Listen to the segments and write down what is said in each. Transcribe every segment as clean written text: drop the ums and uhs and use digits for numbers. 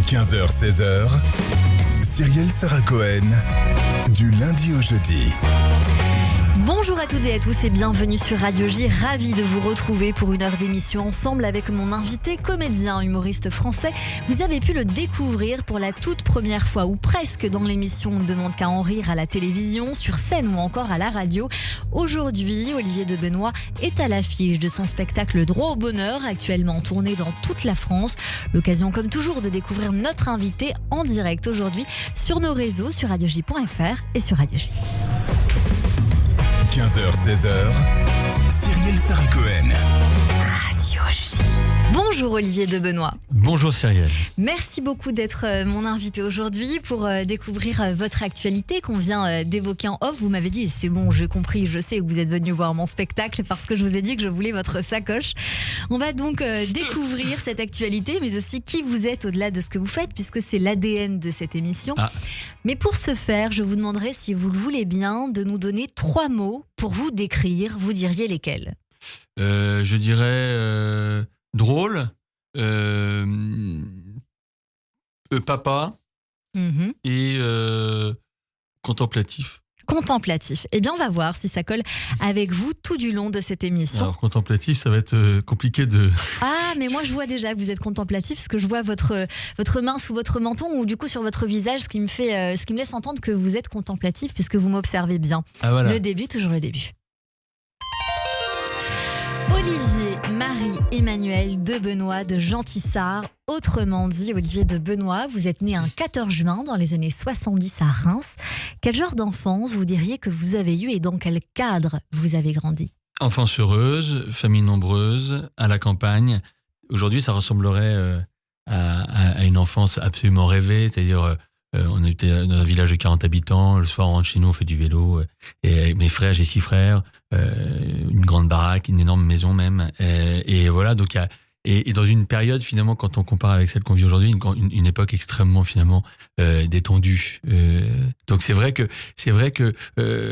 15h-16h, Cyrielle Sarah Cohen, du lundi au jeudi. Bonjour à toutes et à tous et bienvenue sur Radio J. Ravi de vous retrouver pour une heure d'émission ensemble avec mon invité, comédien, humoriste français. Vous avez pu le découvrir pour la toute première fois ou presque dans l'émission On ne demande qu'à en rire à la télévision, sur scène ou encore à la radio. Aujourd'hui, Olivier de Benoît est à l'affiche de son spectacle Droit au bonheur, actuellement tourné dans toute la France. L'occasion comme toujours de découvrir notre invité en direct aujourd'hui sur nos réseaux, sur radioj.fr et sur Radio J. 15h-16h, Cyrielle Sarah Cohen. Radio J. Bonjour Olivier de Benoît. Bonjour Cyrielle. Merci beaucoup d'être mon invité aujourd'hui pour découvrir votre actualité qu'on vient d'évoquer en off. Vous m'avez dit, c'est bon, j'ai compris, je sais que vous êtes venu voir mon spectacle parce que je vous ai dit que je voulais votre sacoche. On va donc découvrir cette actualité, mais aussi qui vous êtes au-delà de ce que vous faites, puisque c'est l'ADN de cette émission. Mais pour ce faire, je vous demanderai, si vous le voulez bien, de nous donner 3 mots pour vous décrire. Vous diriez lesquels ? Je dirais drôle, papa et contemplatif. Contemplatif. Eh bien, on va voir si ça colle avec vous tout du long de cette émission. Alors, contemplatif, ça va être compliqué de... Ah, mais moi, je vois déjà que vous êtes contemplatif, parce que je vois votre main sous votre menton, ou du coup sur votre visage, ce qui me laisse entendre que vous êtes contemplatif, puisque vous m'observez bien. Ah, voilà. Le début, toujours le début. Olivier Marie-Emmanuel de Benoît de Jean-Tissard. Autrement dit, Olivier de Benoît, vous êtes né un 14 juin dans les années 70 à Reims. Quel genre d'enfance vous diriez que vous avez eu et dans quel cadre vous avez grandi ? Enfance heureuse, famille nombreuse, à la campagne. Aujourd'hui, ça ressemblerait à une enfance absolument rêvée, c'est-à-dire... on était dans un village de 40 habitants. Le soir, on rentre chez nous, on fait du vélo. Et avec mes frères, j'ai 6 frères. Une grande baraque, une énorme maison même. Et voilà, donc et dans une période, finalement, quand on compare avec celle qu'on vit aujourd'hui, une époque extrêmement, finalement, détendue. Donc c'est vrai que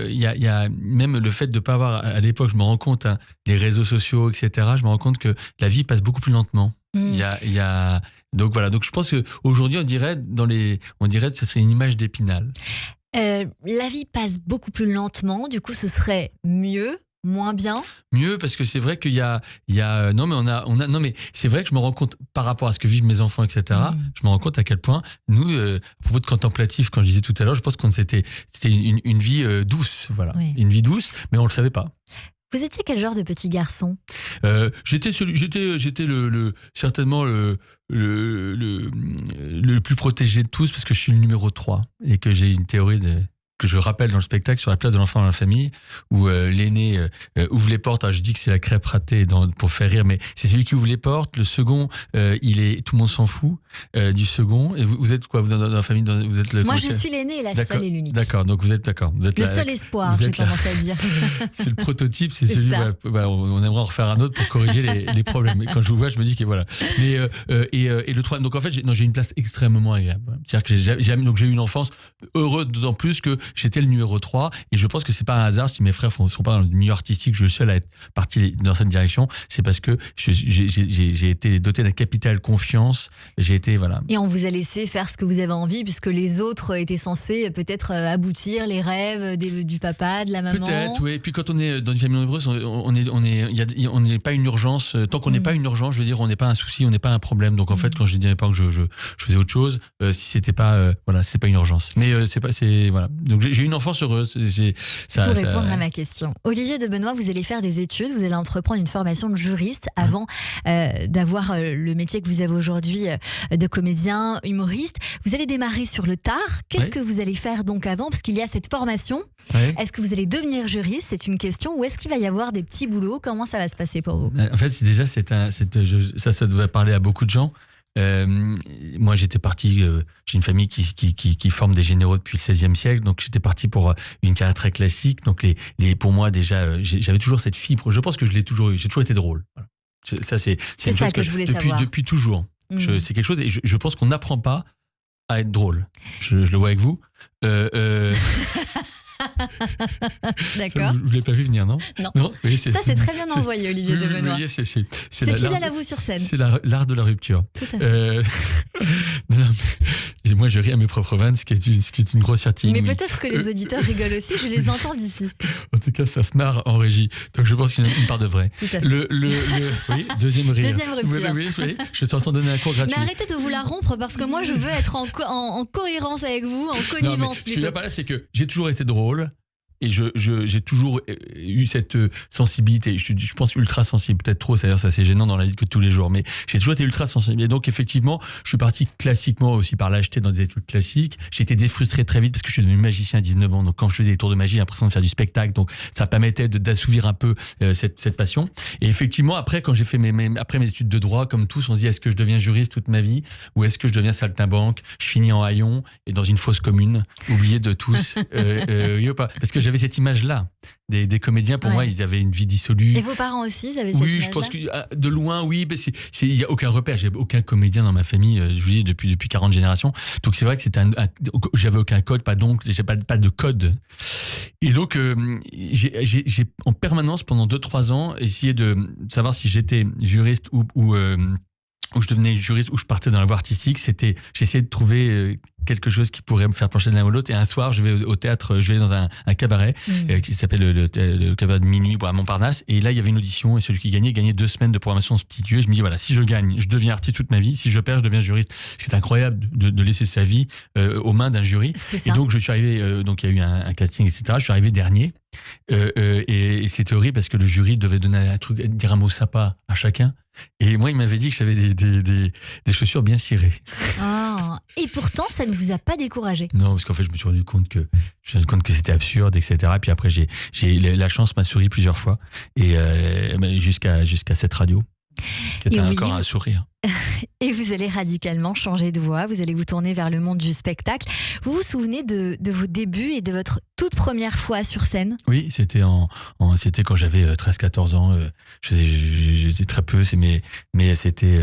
y a même le fait de ne pas avoir, à l'époque, je me rends compte, hein, les réseaux sociaux, etc., je me rends compte que la vie passe beaucoup plus lentement. Donc voilà, donc je pense qu'aujourd'hui, on dirait que ce serait une image d'Épinal. La vie passe beaucoup plus lentement, du coup ce serait mieux, moins bien. Mieux, parce que c'est vrai qu'il y a non mais c'est vrai que je me rends compte par rapport à ce que vivent mes enfants, etc. Je me rends compte à quel point nous, à propos de contemplatif, quand je disais tout à l'heure, je pense que c'était une vie douce, voilà, une vie douce, mais on le savait pas. Vous étiez quel genre de petit garçon ? J'étais certainement le plus protégé de tous, parce que je suis le numéro 3 et que j'ai une théorie que je rappelle dans le spectacle sur la place de l'enfant dans la famille, où l'aîné ouvre les portes. Alors je dis que c'est la crêpe ratée pour faire rire, mais c'est celui qui ouvre les portes. Le second, tout le monde s'en fout du second. Et vous êtes quoi, vous dans la famille, vous êtes Moi je suis l'aîné, la seule et l'unique. D'accord, donc vous êtes le seul espoir, j'ai tendance à dire. C'est le prototype, c'est celui. On aimerait en refaire un autre pour corriger les problèmes. Et quand je vous vois, je me dis que voilà. Mais et le 3, donc en fait j'ai une place extrêmement agréable. C'est-à-dire que j'ai eu une enfance heureuse, d'autant plus que j'étais le numéro 3, et je pense que c'est pas un hasard si mes frères ne sont pas dans le milieu artistique, je suis le seul à être parti dans cette direction. C'est parce que j'ai été doté d'un capital confiance. J'ai été, voilà. Et on vous a laissé faire ce que vous avez envie, puisque les autres étaient censés peut-être aboutir les rêves du papa, de la maman. Peut-être, oui. Et puis quand on est dans une famille nombreuse, on n'est pas une urgence. Tant qu'on n'est pas une urgence, je veux dire, on n'est pas un souci, on n'est pas un problème. Donc en fait, quand je disais pas que je faisais autre chose, si c'était pas, c'est pas une urgence. Mais voilà. Donc j'ai eu une enfance heureuse. Pour répondre à ma question, Olivier de Benoît, vous allez faire des études, vous allez entreprendre une formation de juriste avant d'avoir le métier que vous avez aujourd'hui de comédien, humoriste. Vous allez démarrer sur le tard. Qu'est-ce que vous allez faire donc avant ? Parce qu'il y a cette formation. Est-ce que vous allez devenir juriste ? C'est une question. Ou est-ce qu'il va y avoir des petits boulots ? Comment ça va se passer pour vous ? En fait, ça devrait parler à beaucoup de gens. Moi, j'étais parti. J'ai une famille qui forme des généraux depuis le XVIe siècle, donc j'étais parti pour une carrière très classique. Donc, pour moi, déjà, j'avais toujours cette fibre. Je pense que je l'ai toujours eu. J'ai toujours été drôle. Voilà. Ça, c'est une ça chose que je voulais savoir. Depuis toujours. C'est quelque chose, et je pense qu'on n'apprend pas à être drôle. Je le vois avec vous. D'accord. Vous ne l'avez pas vu venir, non? Non. Oui, ça, c'est très bien envoyé, Olivier de Benoît. C'est fidèle à vous sur scène. C'est l'art de la rupture. Tout à fait. moi, je ris à mes propres vannes, ce qui est une grossièreté. Mais peut-être que les auditeurs rigolent aussi, je les entends d'ici. En tout cas, ça se marre en régie. Donc, je pense qu'il y a une part de vrai. Tout à fait. Oui, deuxième rire. Deuxième rupture. Oui, je t'entends donner un cours gratuit. Mais arrêtez de vous la rompre parce que moi, je veux être en cohérence avec vous, en connivence Ce que je plutôt. veux dire par là, c'est que j'ai toujours été drôle. Et j'ai toujours eu cette sensibilité, je pense ultra sensible, peut-être trop, c'est-à-dire ça c'est gênant dans la vie de tous les jours, mais j'ai toujours été ultra sensible. Et donc effectivement, je suis parti classiquement aussi par l'acheter dans des études classiques. J'ai été défrustré très vite parce que je suis devenu magicien à 19 ans, donc quand je faisais des tours de magie, j'ai l'impression de faire du spectacle, donc ça permettait d'assouvir un peu cette passion. Et effectivement, après, quand j'ai fait après mes études de droit, comme tous, on se dit est-ce que je deviens juriste toute ma vie ou est-ce que je deviens saltimbanque, je finis en haillon et dans une fosse commune, oublié de tous, oui ou pas, parce que j'avais cette image-là des comédiens. Pour moi, ils avaient une vie dissolue. Et vos parents aussi, ils avaient cette image-là ? Oui, je pense que de loin, oui. Il n'y a aucun repère. J'ai aucun comédien dans ma famille, je vous dis, depuis 40 générations. Donc c'est vrai que j'avais aucun code, pas d'oncle, j'ai pas de code. Et donc, j'ai en permanence, pendant 2-3 ans, essayé de savoir si j'étais juriste ou je devenais juriste, ou je partais dans la voie artistique. J'essayais de trouver quelque chose qui pourrait me faire pencher de l'un ou l'autre. Et un soir, je vais au théâtre, je vais dans un cabaret qui s'appelle le cabaret de minuit à Montparnasse. Et là, il y avait une audition et celui qui gagnait 2 semaines de programmation substituée. Je me dis, voilà, si je gagne, je deviens artiste toute ma vie. Si je perds, je deviens juriste. C'est incroyable de laisser sa vie aux mains d'un jury. Et donc, je suis arrivé, donc il y a eu un casting, etc. Je suis arrivé dernier. Et c'était horrible parce que le jury devait donner un truc, dire un mot sympa à chacun. Et moi, il m'avait dit que j'avais des chaussures bien cirées. Oh. Et pourtant, ça ne vous a pas découragé? Non, parce qu'en fait, je me suis rendu compte que c'était absurde, etc. Et puis après, la chance m'a souri plusieurs fois, et jusqu'à cette radio, qui était encore un sourire. Et vous allez radicalement changer de voie, vous allez vous tourner vers le monde du spectacle. Vous vous souvenez de vos débuts et de votre toute première fois sur scène? Oui, c'était c'était quand j'avais 13-14 ans. J'étais très peu, mais c'était.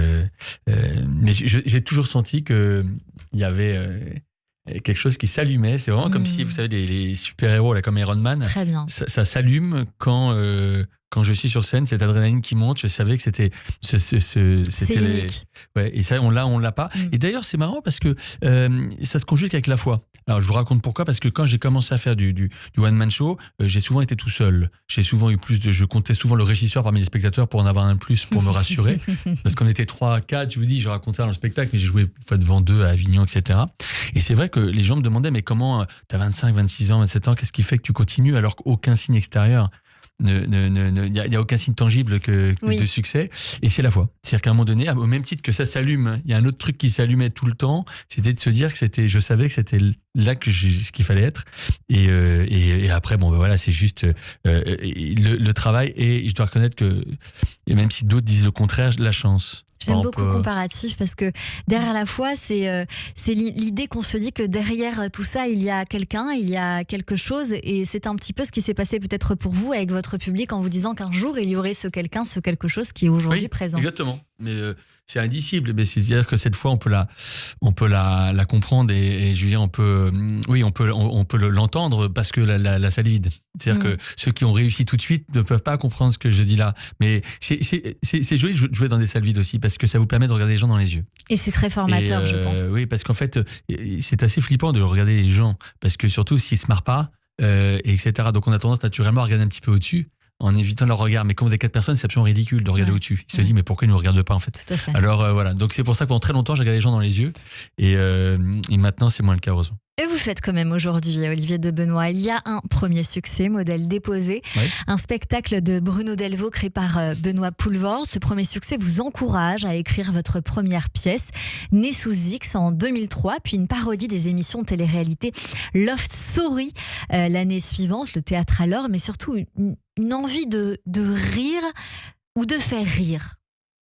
Mais j'ai toujours senti qu'il y avait quelque chose qui s'allumait. C'est vraiment comme si, vous savez, les super-héros, là, comme Iron Man. Très bien. Ça s'allume quand je suis sur scène, cette adrénaline qui monte. Je savais que c'était unique. Ouais, et ça, on l'a pas. Et d'ailleurs, c'est marrant parce que ça se conjugue avec la foi. Alors, je vous raconte pourquoi. Parce que quand j'ai commencé à faire du one-man show, j'ai souvent été tout seul. Je comptais souvent le régisseur parmi les spectateurs pour en avoir un plus, pour me rassurer. Parce qu'on était 3-4, je vous dis, je racontais dans le spectacle, mais j'ai joué une fois devant 2 à Avignon, etc. Et c'est vrai que les gens me demandaient, mais comment, t'as 25, 26 ans, 27 ans, qu'est-ce qui fait que tu continues alors qu'aucun signe extérieur, il n'y a aucun signe tangible de succès, et c'est la foi. C'est-à-dire qu'à un moment donné, au même titre que ça s'allume, il y a un autre truc qui s'allumait tout le temps, c'était de se dire que je savais que c'était là ce qu'il fallait être, et après, bon, ben voilà, c'est juste le travail, et je dois reconnaître que, et même si d'autres disent le contraire, la chance. J'aime beaucoup le comparatif parce que derrière la foi, c'est l'idée qu'on se dit que derrière tout ça, il y a quelqu'un, il y a quelque chose, et c'est un petit peu ce qui s'est passé peut-être pour vous avec votre public en vous disant qu'un jour il y aurait ce quelqu'un, ce quelque chose qui est aujourd'hui présent. Exactement. Mais c'est indicible. Mais c'est-à-dire que cette fois, on peut la comprendre, et je veux dire, on peut l'entendre parce que la salle est vide. C'est-à-dire que ceux qui ont réussi tout de suite ne peuvent pas comprendre ce que je dis là. Mais c'est joli de jouer dans des salles vides aussi, parce que ça vous permet de regarder les gens dans les yeux. Et c'est très formateur, je pense. Oui, parce qu'en fait, c'est assez flippant de regarder les gens, parce que surtout s'ils se marrent pas, etc. Donc on a tendance naturellement à regarder un petit peu au-dessus, en évitant leur regard. Mais quand vous avez 4 personnes, c'est absolument ridicule de regarder au-dessus. Il se dit, mais pourquoi ils ne nous regardent pas, en fait? Tout à fait. Alors voilà, donc c'est pour ça que pendant très longtemps, j'ai regardé les gens dans les yeux, et maintenant, c'est moins le cas, heureusement. Et vous faites quand même aujourd'hui, Olivier de Benoît. Il y a un premier succès, Modèle déposé, un spectacle de Bruno Delvaux créé par Benoît Poulvord. Ce premier succès vous encourage à écrire votre première pièce, Née sous X, en 2003, puis une parodie des émissions de télé-réalité Loft Story l'année suivante, le théâtre alors, mais surtout une envie de rire ou de faire rire.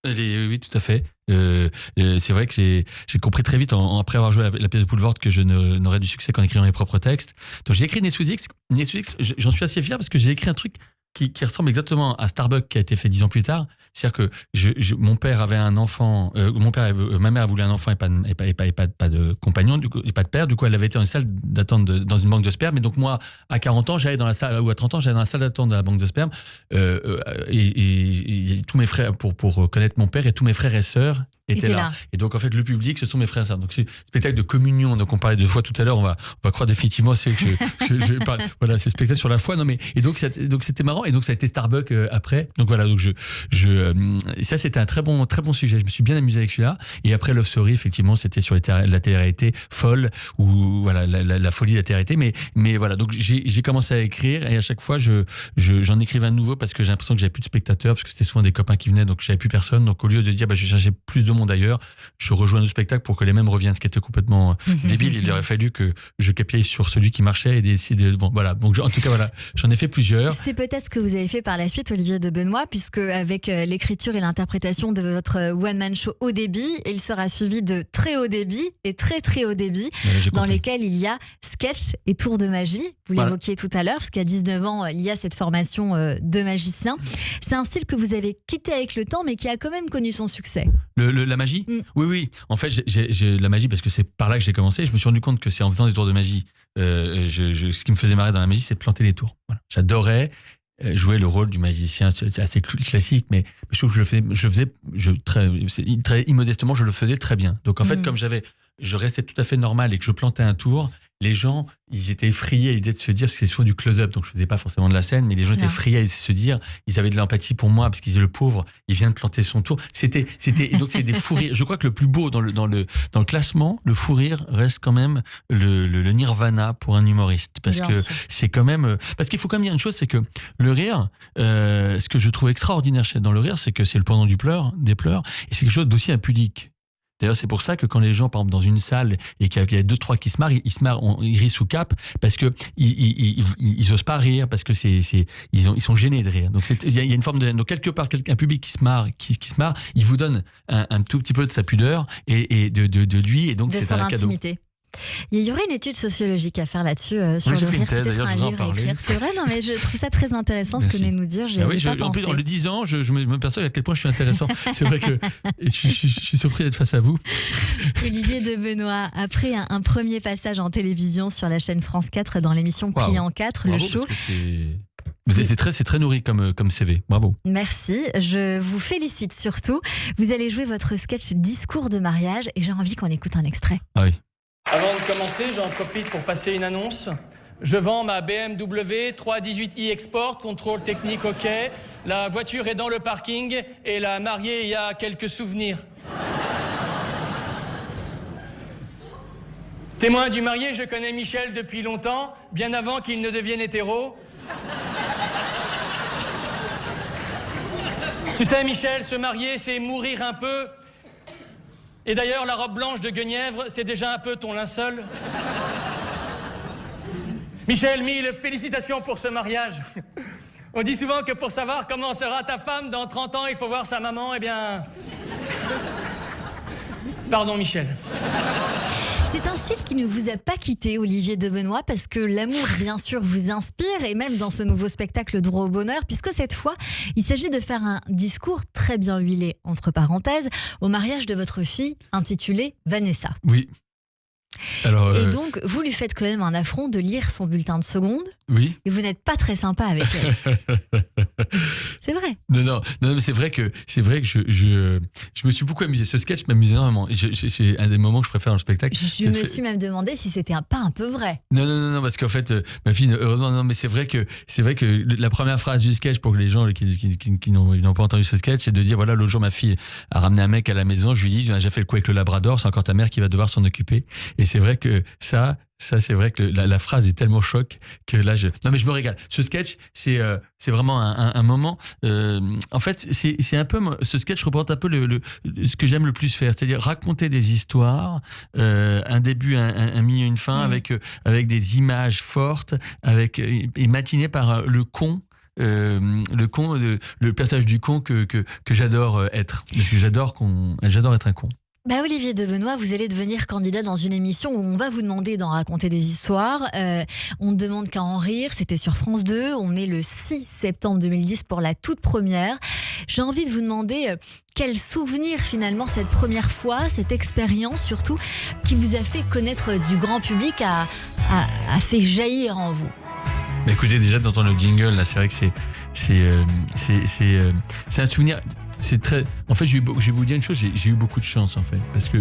Oui, tout à fait. C'est vrai que j'ai compris très vite, après avoir joué la pièce de Poulvord, que je n'aurais du succès qu'en écrivant mes propres textes. Donc j'ai écrit Née sous X. Née sous X, j'en suis assez fier parce que j'ai écrit un truc qui ressemble exactement à Starbuck, qui a été fait 10 ans plus tard. C'est-à-dire que mon père avait un enfant, ma mère a voulu un enfant et pas de compagnon, et pas de père. Du coup, elle avait été dans une salle d'attente dans une banque de sperme. Et donc moi, à 40 ans, j'allais dans la salle, ou à 30 ans, j'allais dans la salle d'attente de la banque de sperme. Et tous mes frères, pour connaître mon père, et tous mes frères et sœurs était là. Et donc en fait le public, ce sont mes frères et sœurs. Donc c'est un spectacle de communion. Donc on parlait de foi tout à l'heure. On va croire définitivement c'est que je parle. Voilà, c'est spectacle sur la foi. Non mais et donc c'était marrant. Et donc ça a été Starbucks après. Donc voilà. Donc ça c'était un très bon sujet. Je me suis bien amusé avec celui-là. Et après Love Story, effectivement, c'était sur la télé-réalité folle ou voilà la folie de la télé-réalité. Mais voilà. Donc j'ai commencé à écrire et à chaque fois j'en écrivais un nouveau parce que j'ai l'impression que j'avais plus de spectateurs parce que c'était souvent des copains qui venaient donc j'avais plus personne. Donc au lieu de dire je vais chercher plus de monde ailleurs, je rejoins un autre spectacle pour que les mêmes reviennent, ce qui était complètement débile. Il aurait fallu que je capitalise sur celui qui marchait et décider. Bon voilà. Donc en tout cas voilà, j'en ai fait plusieurs. C'est peut-être ce que vous avez fait par la suite, Olivier de Benoît, puisque avec l'écriture et l'interprétation de votre one-man show haut débit, il sera suivi de très haut débit et très très haut débit, dans lesquels il y a sketch et tour de magie. Vous l'évoquiez tout à l'heure, parce qu'à 19 ans, il y a cette formation de magicien. C'est un style que vous avez quitté avec le temps, mais qui a quand même connu son succès. La magie ? Oui. En fait, j'ai la magie parce que c'est par là que j'ai commencé. Je me suis rendu compte que c'est en faisant des tours de magie. Ce qui me faisait marrer dans la magie, c'est de planter les tours. Voilà. J'adorais jouer le rôle du magicien. C'est assez classique, mais je trouve que très immodestement, je le faisais très bien. Donc en fait, comme je restais tout à fait normal et que je plantais un tour, les gens, ils étaient effrayés à l'idée de se dire, parce que c'est souvent du close-up, donc je faisais pas forcément de la scène, mais les gens étaient effrayés à l'idée de se dire, ils avaient de l'empathie pour moi, parce qu'ils disaient, le pauvre, il vient de planter son tour. Donc c'est des fous rires. Je crois que le plus beau dans le classement, le fou rire reste quand même le nirvana pour un humoriste. Parce que c'est quand même, parce qu'il faut quand même dire une chose, c'est que le rire, ce que je trouve extraordinaire dans le rire, c'est que c'est le pendant des pleurs, et c'est quelque chose d'aussi impudique. D'ailleurs, c'est pour ça que quand les gens, par exemple, dans une salle et qu'il y a 2-3 qui se marrent, ils rient sous cap parce que ils osent pas rire parce que ils sont gênés de rire. Donc il y a une forme de, donc quelque part un public qui se marre, il vous donne un tout petit peu de sa pudeur et de lui et donc c'est un cadeau. Il y aurait une étude sociologique à faire là-dessus sur le rire, peut-être un livre à écrire. C'est vrai, non mais je trouve ça très intéressant ce que vous venez de nous dire. En plus, en le disant, je me perçois à quel point je suis intéressant. C'est vrai que je suis surpris d'être face à vous. Olivier de Benoît, après un premier passage en télévision sur la chaîne France 4 dans l'émission Plié en 4, le show. C'est très nourri comme CV. Bravo. Merci. Je vous félicite surtout. Vous allez jouer votre sketch Discours de mariage et j'ai envie qu'on écoute un extrait. Ah oui. Avant de commencer, j'en profite pour passer une annonce. Je vends ma BMW 318i Export, contrôle technique OK. La voiture est dans le parking et la mariée y a quelques souvenirs. Témoin du marié, je connais Michel depuis longtemps, bien avant qu'il ne devienne hétéro. Tu sais, Michel, se marier, c'est mourir un peu. Et d'ailleurs, la robe blanche de Guenièvre, c'est déjà un peu ton linceul. Michel, mille félicitations pour ce mariage. On dit souvent que pour savoir comment sera ta femme dans 30 ans, il faut voir sa maman. Eh bien... Pardon, Michel. C'est un style qui ne vous a pas quitté, Olivier de Benoît, parce que l'amour, bien sûr, vous inspire, et même dans ce nouveau spectacle Droit au bonheur, puisque cette fois, il s'agit de faire un discours très bien huilé, entre parenthèses, au mariage de votre fille, intitulé Vanessa. Oui. Alors, et donc, vous lui faites quand même un affront de lire son bulletin de seconde. Oui. Et vous n'êtes pas très sympa avec elle. C'est vrai. Non, mais c'est vrai que je me suis beaucoup amusé. Ce sketch m'amuse énormément. C'est un des moments que je préfère dans le spectacle. Je me suis même demandé si c'était pas un peu vrai. Non, parce qu'en fait, ma fille, heureusement, non, mais c'est vrai que la première phrase du sketch pour les gens qui n'ont pas entendu ce sketch, c'est de dire voilà, l'autre jour, ma fille a ramené un mec à la maison. Je lui dis, tu as déjà fait le coup avec le Labrador, c'est encore ta mère qui va devoir s'en occuper. Et c'est vrai que ça c'est vrai que la phrase est tellement choc que là non mais je me régale. Ce sketch c'est vraiment un moment en fait c'est un peu ce sketch représente un peu ce que j'aime le plus faire, c'est-à-dire raconter des histoires, un début, un milieu, une fin, avec des images fortes, et matiné par le personnage du con que j'adore être, parce que j'adore être un con. Olivier de Benoît, vous allez devenir candidat dans une émission où on va vous demander d'en raconter des histoires. On ne demande qu'à en rire. C'était sur France 2. On est le 6 septembre 2010 pour la toute première. J'ai envie de vous demander quel souvenir finalement cette première fois, cette expérience surtout, qui vous a fait connaître du grand public, a fait jaillir en vous. Mais écoutez, déjà d'entendre le jingle, là, c'est vrai que c'est un souvenir c'est très. En fait, je vais vous dire une chose, j'ai eu beaucoup de chance en fait, parce que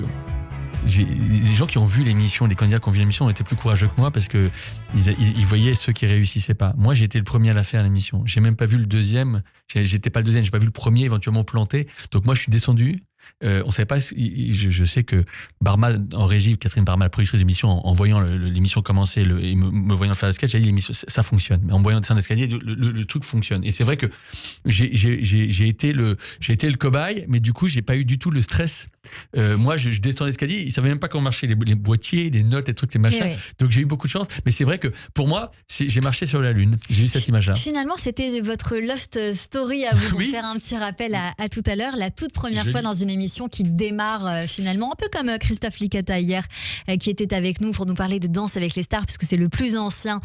les gens qui ont vu l'émission, les candidats qui ont vu l'émission ont été plus courageux que moi parce que ils voyaient ceux qui réussissaient pas. Moi, j'ai été le premier à la faire l'émission. J'ai même pas vu le deuxième. J'étais pas le deuxième. J'ai pas vu le premier éventuellement planté. Donc moi, je suis descendu. On savait pas. Je sais que Barma en régie, Catherine Barma, la productrice de l'émission, en voyant l'émission commencer, et me voyant faire le sketch, elle a dit l'émission ça fonctionne. Mais en me voyant descendre l'escalier, le truc fonctionne. Et c'est vrai que j'ai été le cobaye, mais du coup j'ai pas eu du tout le stress. Moi, je descends l'escalier, ils savaient même pas comment marcher les boîtiers, les notes, les trucs, les machins. Donc j'ai eu beaucoup de chance. Mais c'est vrai que pour moi, j'ai marché sur la lune. J'ai eu cette image-là. Finalement, c'était votre lost story à vous. Oui. Faire un petit rappel à tout à l'heure, la toute première fois dans une émission qui démarre finalement, un peu comme Christophe Licata hier, qui était avec nous pour nous parler de Danse avec les stars, puisque c'est le plus ancien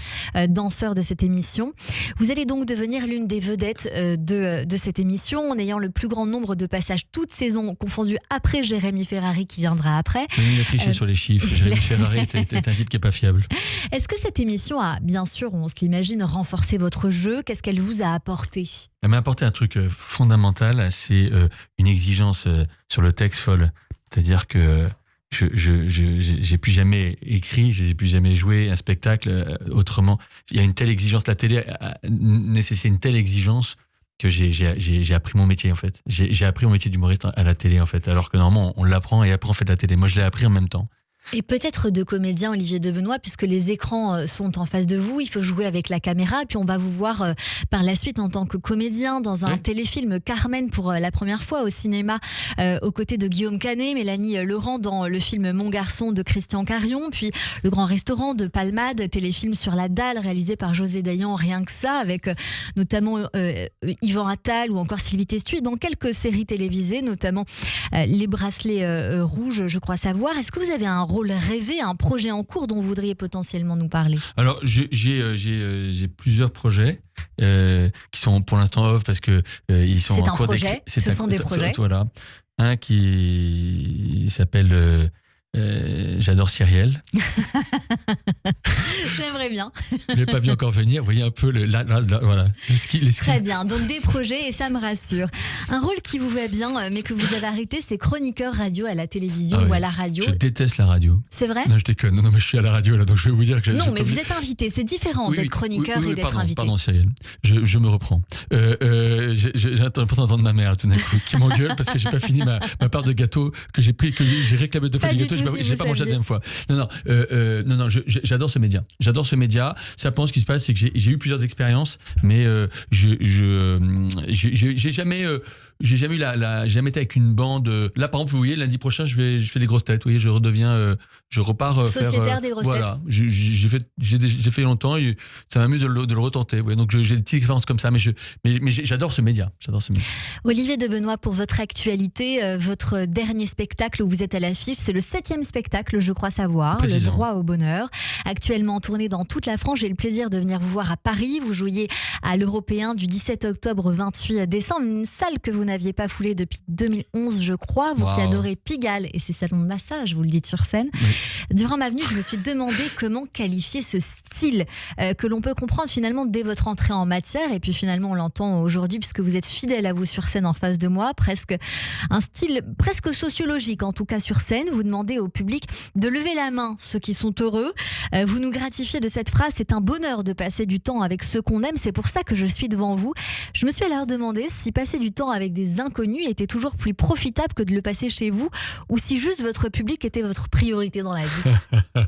danseur de cette émission. Vous allez donc devenir l'une des vedettes de cette émission, en ayant le plus grand nombre de passages, toutes saisons confondues, après Jérémy Ferrari qui viendra après. Il a triché sur les chiffres. Jérémy Ferrari est un type qui n'est pas fiable. Est-ce que cette émission a, bien sûr, on se l'imagine, renforcé votre jeu? Qu'est-ce qu'elle vous a apporté? Elle m'a apporté un truc fondamental, c'est une exigence sur le texte folle. C'est-à-dire que j'ai plus jamais écrit, j'ai plus jamais joué un spectacle autrement. Il y a une telle exigence, la télé nécessite une telle exigence que j'ai appris mon métier en fait. J'ai appris mon métier d'humoriste à la télé en fait, alors que normalement on l'apprend et après on fait de la télé. Moi je l'ai appris en même temps. Et peut-être de comédien, Olivier Debenoit, puisque les écrans sont en face de vous, il faut jouer avec la caméra, puis on va vous voir par la suite en tant que comédien dans un téléfilm Carmen pour la première fois au cinéma, aux côtés de Guillaume Canet, Mélanie Laurent dans le film Mon garçon de Christian Carion, puis Le Grand Restaurant de Palmade, téléfilm sur la dalle réalisé par José Dayan, rien que ça, avec notamment Yvan Attal ou encore Sylvie Testu, et dans quelques séries télévisées, notamment Les Bracelets Rouges, je crois savoir. Est-ce que vous avez un rôle rêvé, un projet en cours dont vous voudriez potentiellement nous parler? Alors, j'ai plusieurs projets qui sont pour l'instant off parce que ils sont en cours d'écriture. Ce sont des projets. Voilà. Un qui s'appelle J'adore Cyrielle. J'aimerais bien. Je l'ai pas vu encore venir. Vous voyez un peu voilà. Très bien. Donc des projets et ça me rassure. Un rôle qui vous va bien, mais que vous avez arrêté, c'est chroniqueur radio à la télévision ou à la radio. Je déteste la radio. C'est vrai? Non, je déconne. Non, mais je suis à la radio là, donc je vais vous dire que non, mais vous êtes invité. C'est différent d'être chroniqueur et d'être invité. Pardon, Cyrielle. Je me reprends. J'ai l'impression d'entendre ma mère tout d'un coup qui m'engueule parce que j'ai pas fini ma part de gâteau que j'ai réclamé 2 fois du gâteau. J'ai pas mangé la deuxième fois. Non, j'adore ce média. J'adore ce média. Simplement, ce qui se passe, c'est que j'ai eu plusieurs expériences, mais j'ai jamais été avec une bande. Là, par exemple, vous voyez, lundi prochain, je fais des grosses têtes. Vous voyez, je repars sociétaire des grosses têtes. Voilà, j'ai fait longtemps. Et ça m'amuse de le retenter. Vous voyez, donc j'ai des petites expériences comme ça, mais j'adore ce média. Olivier Debenoit, pour votre actualité, votre dernier spectacle où vous êtes à l'affiche, c'est le 7e spectacle, je crois savoir, Le Droit au bonheur. Actuellement tourné dans toute la France, j'ai le plaisir de venir vous voir à Paris. Vous jouiez à l'Européen du 17 octobre au 28 décembre, une salle que vous n'aviez pas foulée depuis 2011, je crois. Vous qui adorez Pigalle et ses salons de massage, vous le dites sur scène. Oui. Durant ma venue, je me suis demandé comment qualifier ce style que l'on peut comprendre finalement dès votre entrée en matière. Et puis finalement, on l'entend aujourd'hui puisque vous êtes fidèle à vous sur scène en face de moi. Presque un style presque sociologique, en tout cas sur scène. Vous demandez au public de lever la main, ceux qui sont heureux. Vous nous gratifiez de cette phrase. C'est un bonheur de passer du temps avec ceux qu'on aime. C'est pour ça que je suis devant vous. Je me suis alors demandé si passer du temps avec des inconnus était toujours plus profitable que de le passer chez vous, ou si juste votre public était votre priorité dans la vie.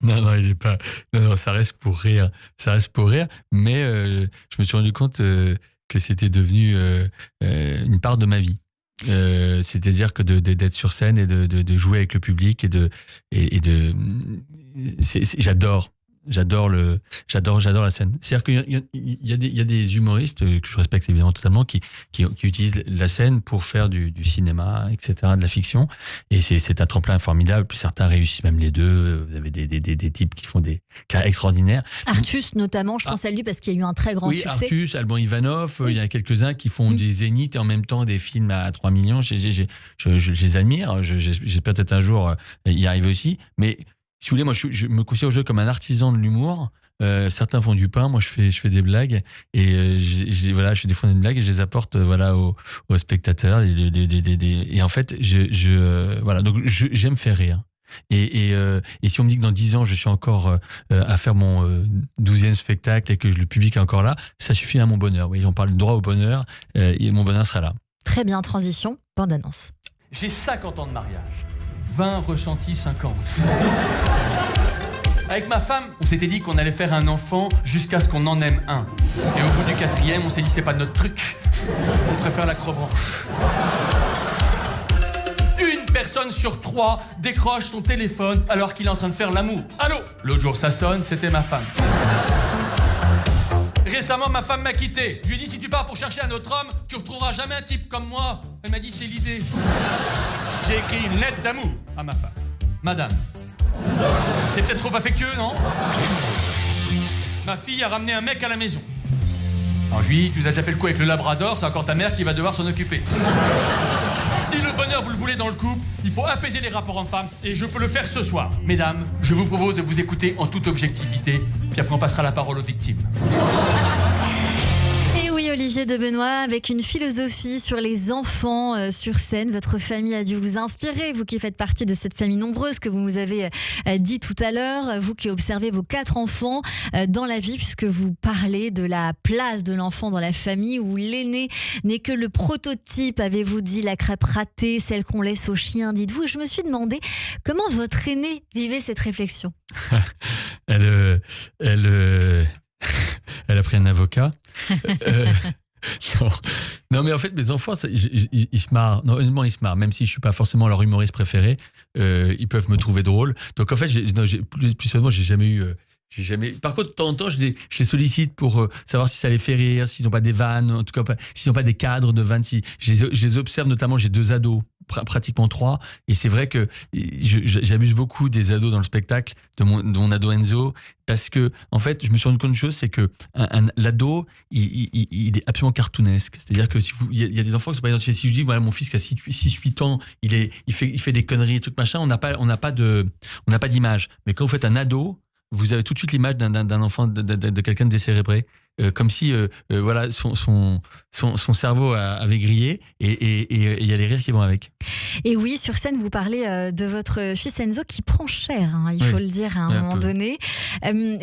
Non, il est pas. Non, ça reste pour rire. Mais je me suis rendu compte que c'était devenu une part de ma vie. C'est-à-dire que d'être sur scène et de jouer avec le public J'adore la scène. C'est-à-dire qu'il y a des humoristes que je respecte évidemment totalement qui utilisent la scène pour faire du cinéma, etc., de la fiction. Et c'est un tremplin formidable. Puis certains réussissent même les deux. Vous avez des types qui font des cas extraordinaires. Artus notamment, je pense à lui parce qu'il y a eu un très grand succès. Artus, Alban Ivanov, il y a quelques-uns qui font des zéniths et en même temps des films à 3 millions. Je les admire. J'espère peut-être un jour y arriver aussi. Mais si vous voulez, moi, je me considère au jeu comme un artisan de l'humour. certains font du pain, moi je fais des blagues et je fais des fois des blagues et je les apporte aux spectateurs et en fait donc j'aime faire rire. Et si on me dit que dans 10 ans je suis encore à faire mon 12e spectacle et que le public est encore là, ça suffit à mon bonheur. Oui, on parle de droit au bonheur et mon bonheur sera là. Très bien, transition, bande annonce. J'ai 50 ans de mariage, 20 ressentis 50. Avec ma femme, on s'était dit qu'on allait faire un enfant jusqu'à ce qu'on en aime un. Et au bout du 4e, on s'est dit c'est pas notre truc, on préfère l'acrobranche. Une personne sur 3 décroche son téléphone alors qu'il est en train de faire l'amour. Allô ? L'autre jour ça sonne, c'était ma femme. Récemment, ma femme m'a quitté. Je lui ai dit, si tu pars pour chercher un autre homme, tu retrouveras jamais un type comme moi. Elle m'a dit, c'est l'idée. J'ai écrit une lettre d'amour à ma femme. Madame, c'est peut-être trop affectueux, non ? Ma fille a ramené un mec à la maison. Alors je lui ai dit, tu as déjà fait le coup avec le labrador, c'est encore ta mère qui va devoir s'en occuper. Si le bonheur vous le voulez dans le couple, il faut apaiser les rapports hommes-femmes et je peux le faire ce soir. Mesdames, je vous propose de vous écouter en toute objectivité, puis après on passera la parole aux victimes. Et oui, Olivier de Benoît, avec une philosophie sur les enfants sur scène. Votre famille a dû vous inspirer, vous qui faites partie de cette famille nombreuse que vous nous avez dit tout à l'heure, vous qui observez vos 4 enfants dans la vie, puisque vous parlez de la place de l'enfant dans la famille où l'aîné n'est que le prototype, avez-vous dit, la crêpe ratée, celle qu'on laisse aux chiens, dites-vous. Et je me suis demandé comment votre aîné vivait cette réflexion. Elle a pris un avocat. Non, mais en fait, mes enfants, ils se marrent. Non, honnêtement, ils se marrent. Même si je ne suis pas forcément leur humoriste préféré, ils peuvent me trouver drôle. Donc, en fait, plus sérieusement, j'ai jamais eu... Par contre, de temps en temps, je les sollicite pour savoir si ça les fait rire, s'ils n'ont pas des vannes, en tout cas, s'ils n'ont pas des cadres de vannes. Je les observe, notamment, j'ai 2 ados, pratiquement 3, et c'est vrai que j'abuse beaucoup des ados dans le spectacle, de mon ado Enzo, parce que, en fait, je me suis rendu compte d'une chose, c'est que l'ado, il est absolument cartoonesque. C'est-à-dire que il y a des enfants qui ne sont pas identifiés. Si je dis, voilà, mon fils qui a 6-8 ans, il fait des conneries, trucs machin, on n'a pas d'image. Mais quand vous faites un ado, vous avez tout de suite l'image d'un enfant, de quelqu'un de décérébré, comme si son cerveau avait grillé et il y a les rires qui vont avec. Et oui, sur scène, vous parlez de votre fils Enzo qui prend cher, il faut le dire à un moment donné.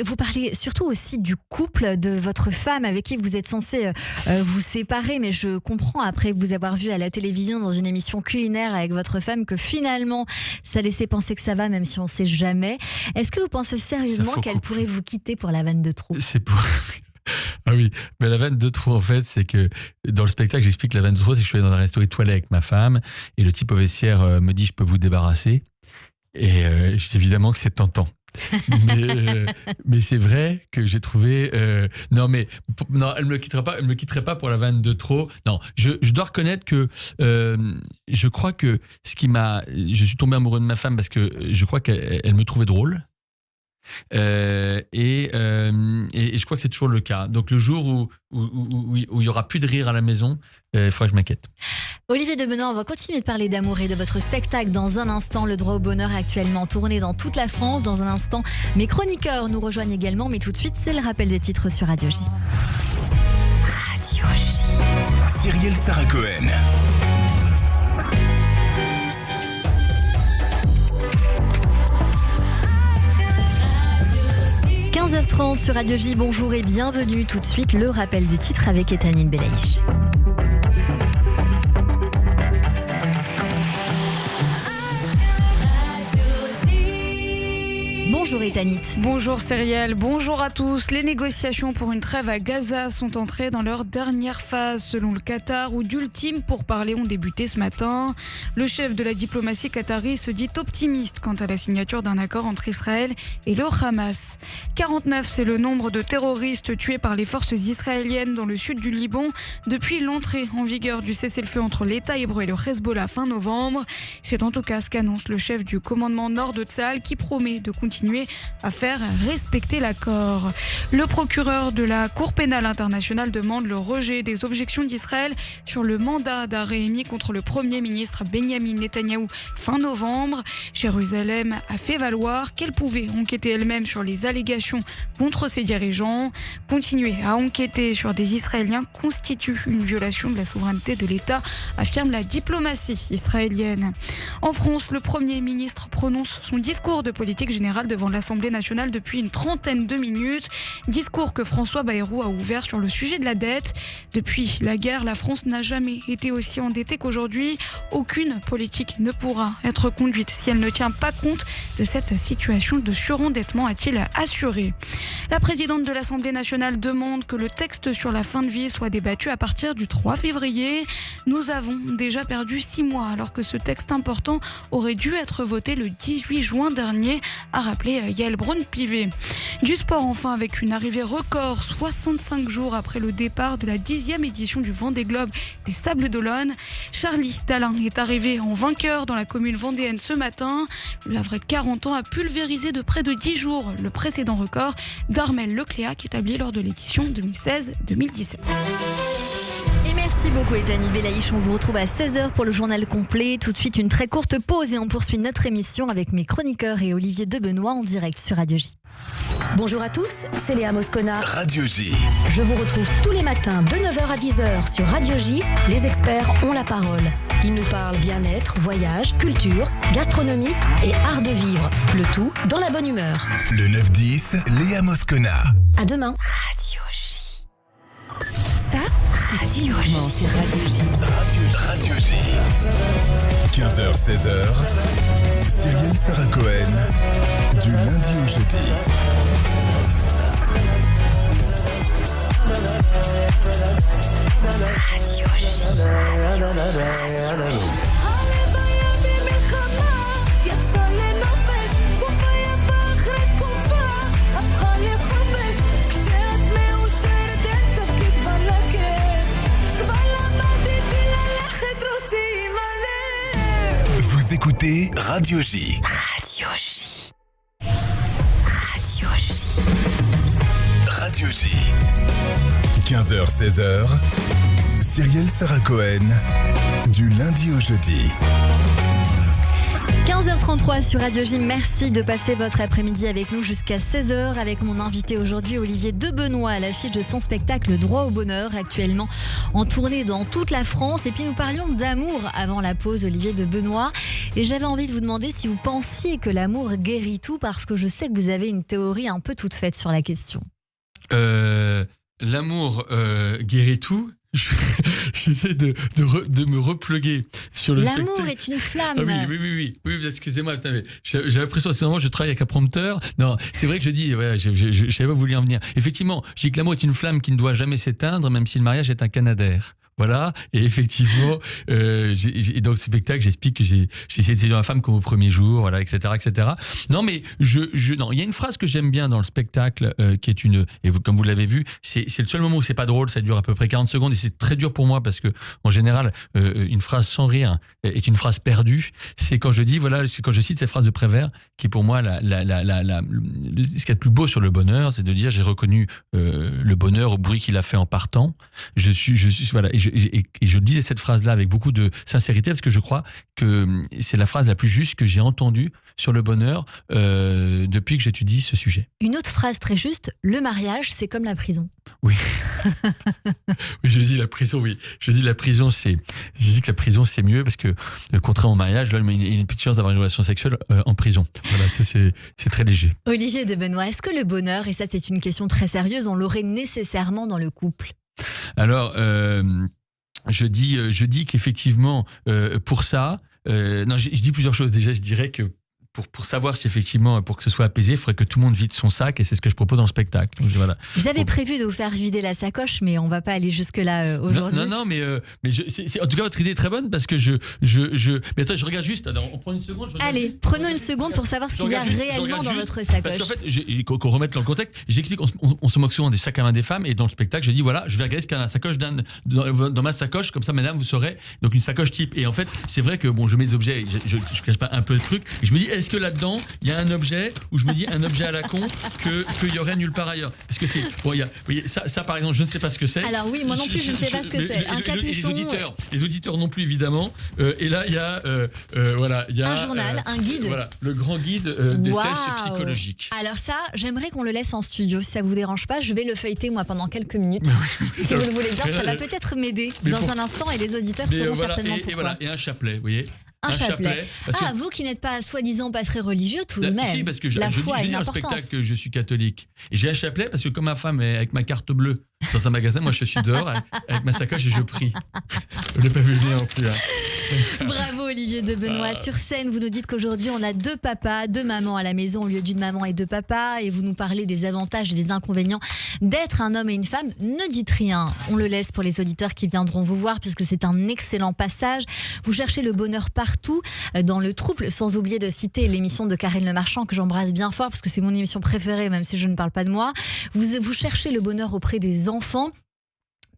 Vous parlez surtout aussi du couple de votre femme avec qui vous êtes censé vous séparer, mais je comprends après vous avoir vu à la télévision dans une émission culinaire avec votre femme que finalement ça laissait penser que ça va, même si on ne sait jamais. Est-ce que vous pensez sérieusement qu'elle pourrait vous quitter pour la vanne de trop ? C'est pour... Ah oui, mais la vanne de trop, en fait, c'est que dans le spectacle, j'explique la vanne de trop, c'est que je suis allé dans un resto étoilé avec ma femme et le type au vestiaire me dit je peux vous débarrasser. Et je dis évidemment que c'est tentant. Mais c'est vrai que j'ai trouvé non, elle me quitterait pas pour la vanne de trop. Non, je dois reconnaître que je crois que je suis tombé amoureux de ma femme parce que je crois qu'elle me trouvait drôle. Et je crois que c'est toujours le cas. Donc le jour où il y aura plus de rire à la maison, il faudra que je m'inquiète. Olivier de Benoît, on va continuer de parler d'amour et de votre spectacle dans un instant. Le droit au bonheur est actuellement tourné dans toute la France. Dans un instant, mes chroniqueurs nous rejoignent également, mais tout de suite, c'est le rappel des titres sur Radio J. Radio J. Cyrielle Sarah Cohen. – 15h30 sur Radio J, bonjour et bienvenue. Tout de suite, le rappel des titres avec Etanine Belaïch. Bonjour Etanit. Bonjour Cyrielle, bonjour à tous. Les négociations pour une trêve à Gaza sont entrées dans leur dernière phase selon le Qatar, où d'ultimes pourparlers ont débuté ce matin. Le chef de la diplomatie qatari se dit optimiste quant à la signature d'un accord entre Israël et le Hamas. 49, c'est le nombre de terroristes tués par les forces israéliennes dans le sud du Liban depuis l'entrée en vigueur du cessez-le-feu entre l'État hébreu et le Hezbollah fin novembre. C'est en tout cas ce qu'annonce le chef du commandement nord de Tsahal qui promet de continuer continuer à faire respecter l'accord. Le procureur de la Cour pénale internationale demande le rejet des objections d'Israël sur le mandat d'arrêt émis contre le Premier ministre Benjamin Netanyahou fin novembre. Jérusalem a fait valoir qu'elle pouvait enquêter elle-même sur les allégations contre ses dirigeants. Continuer à enquêter sur des Israéliens constitue une violation de la souveraineté de l'État, affirme la diplomatie israélienne. En France, le Premier ministre prononce son discours de politique générale devant l'Assemblée nationale depuis une trentaine de minutes. Discours que François Bayrou a ouvert sur le sujet de la dette. Depuis la guerre, la France n'a jamais été aussi endettée qu'aujourd'hui. Aucune politique ne pourra être conduite si elle ne tient pas compte de cette situation de surendettement, a-t-il assuré. La présidente de l'Assemblée nationale demande que le texte sur la fin de vie soit débattu à partir du 3 février. Nous avons déjà perdu 6 mois alors que ce texte important aurait dû être voté le 18 juin dernier, a rappelé Yael Braun-Pivet. Du sport enfin avec une arrivée record 65 jours après le départ de la 10e édition du Vendée Globe des Sables d'Olonne. Charlie Dalin est arrivé en vainqueur dans la commune vendéenne ce matin. Le Havrais de 40 ans a pulvérisé de près de 10 jours le précédent record d'Armel Lecléac établi lors de l'édition 2016-2017. Et merci beaucoup Ethanie Belaïch, on vous retrouve à 16h pour le journal complet. Tout de suite une très courte pause et on poursuit notre émission avec mes chroniqueurs et Olivier Debenoît en direct sur Radio J. Bonjour à tous, c'est Léa Moscona. Radio J. Je vous retrouve tous les matins de 9h à 10h sur Radio J. Les experts ont la parole. Ils nous parlent bien-être, voyage, culture, gastronomie et art de vivre. Le tout dans la bonne humeur. Le 9-10, Léa Moscona. À demain. Radio J. Ça, c'est uniquement sur Radio J. Radio J. 15h-16h, Cyrielle Sarah Cohen, du lundi au jeudi. Radio J. Vous écoutez Radio J. Radio J. Radio J. Radio J. 15h-16h, Cyrielle Sarah Cohen, du lundi au jeudi. 15h33 sur Radio J, merci de passer votre après-midi avec nous jusqu'à 16h avec mon invité aujourd'hui Olivier Debenoît à l'affiche de son spectacle Droit au bonheur, actuellement en tournée dans toute la France. Et puis nous parlions d'amour avant la pause, Olivier Debenoît, et j'avais envie de vous demander si vous pensiez que l'amour guérit tout, parce que je sais que vous avez une théorie un peu toute faite sur la question. L'amour guérit tout. J'essaie de me repluguer sur le L'amour spectacle. est une flamme. Ah oui, excusez-moi, putain, mais j'ai l'impression que je travaille avec un prompteur. Non, c'est vrai que je dis, ouais, je savais pas où vous vouliez en venir. Effectivement, je dis que l'amour est une flamme qui ne doit jamais s'éteindre, même si le mariage est un canadair. Voilà, et effectivement, dans ce spectacle, j'explique que j'ai essayé de séduire ma femme comme au premier jour, voilà, etc., etc. Non, mais non, il y a une phrase que j'aime bien dans le spectacle, qui est comme vous l'avez vu, c'est le seul moment où c'est pas drôle, ça dure à peu près 40 secondes, et c'est très dur pour moi parce que, en général, une phrase sans rire est une phrase perdue. C'est quand je dis, voilà, c'est quand je cite cette phrase de Prévert, qui est pour moi ce qu'il y a de plus beau sur le bonheur, c'est de dire, j'ai reconnu le bonheur au bruit qu'il a fait en partant. Voilà, et je disais cette phrase-là avec beaucoup de sincérité parce que je crois que c'est la phrase la plus juste que j'ai entendue sur le bonheur depuis que j'étudie ce sujet. Une autre phrase très juste, le mariage, c'est comme la prison. Oui. Oui, je dis la prison, oui. Je dis que la prison, c'est mieux parce que, contrairement au mariage, l'homme a une petite chance d'avoir une relation sexuelle en prison. Voilà, c'est très léger. Olivier Debenoît, est-ce que le bonheur, et ça c'est une question très sérieuse, on l'aurait nécessairement dans le couple ? Alors, je dis qu'effectivement, pour ça, je dis plusieurs choses. Déjà, je dirais que pour savoir si effectivement, pour que ce soit apaisé, il faudrait que tout le monde vide son sac, et c'est ce que je propose dans le spectacle. Donc, voilà. J'avais prévu de vous faire vider la sacoche, mais on va pas aller jusque-là aujourd'hui. Non, mais en tout cas, votre idée est très bonne parce que mais attends, je regarde juste. Alors, on prend une seconde. Allez, prenons une seconde pour savoir ce qu'il y a réellement dans votre sacoche. Parce qu'en fait, qu'on remette dans le contexte, j'explique, on se moque souvent des sacs à main des femmes, et dans le spectacle, je dis voilà, je vais regarder ce qu'il y a dans la sacoche dans ma sacoche, comme ça, madame, vous saurez. Donc, une sacoche type. Et en fait, c'est vrai que je mets des objets, je cache pas un peu le truc, et je me dis, est-ce est-ce que là-dedans, il y a un objet où je me dis un objet à la con qu'il y aurait nulle part ailleurs? Est-ce que c'est. Bon, vous voyez, ça, par exemple, je ne sais pas ce que c'est. Alors oui, moi non plus, je ne sais pas ce que c'est. Un capuchon. Les auditeurs non plus, évidemment. Et là, il y a. Un journal, un guide. Voilà, le grand guide des tests psychologiques. Alors ça, j'aimerais qu'on le laisse en studio. Si ça vous dérange pas, je vais le feuilleter moi pendant quelques minutes. Si vous le voulez bien, ça va peut-être m'aider dans un instant et les auditeurs sauront certainement pourquoi. Et un chapelet, vous voyez. Un chapelet. Vous qui n'êtes pas soi-disant pas très religieux tout de même. Si, parce que je dis dans le spectacle que je suis catholique. Et j'ai un chapelet parce que comme ma femme est avec ma carte bleue dans un magasin, moi je suis dehors avec ma sacoche et je prie. Je l'ai pas vu venir non plus. Bravo Olivier de Benoît. Sur scène, vous nous dites qu'aujourd'hui on a 2 papas, 2 mamans à la maison au lieu d'une maman et 2 papas. Et vous nous parlez des avantages et des inconvénients d'être un homme et une femme. Ne dites rien. On le laisse pour les auditeurs qui viendront vous voir puisque c'est un excellent passage. Vous cherchez le bonheur partout, dans le trouble, sans oublier de citer l'émission de Karine Le Marchand que j'embrasse bien fort parce que c'est mon émission préférée même si je ne parle pas de moi. Vous cherchez le bonheur auprès des enfants.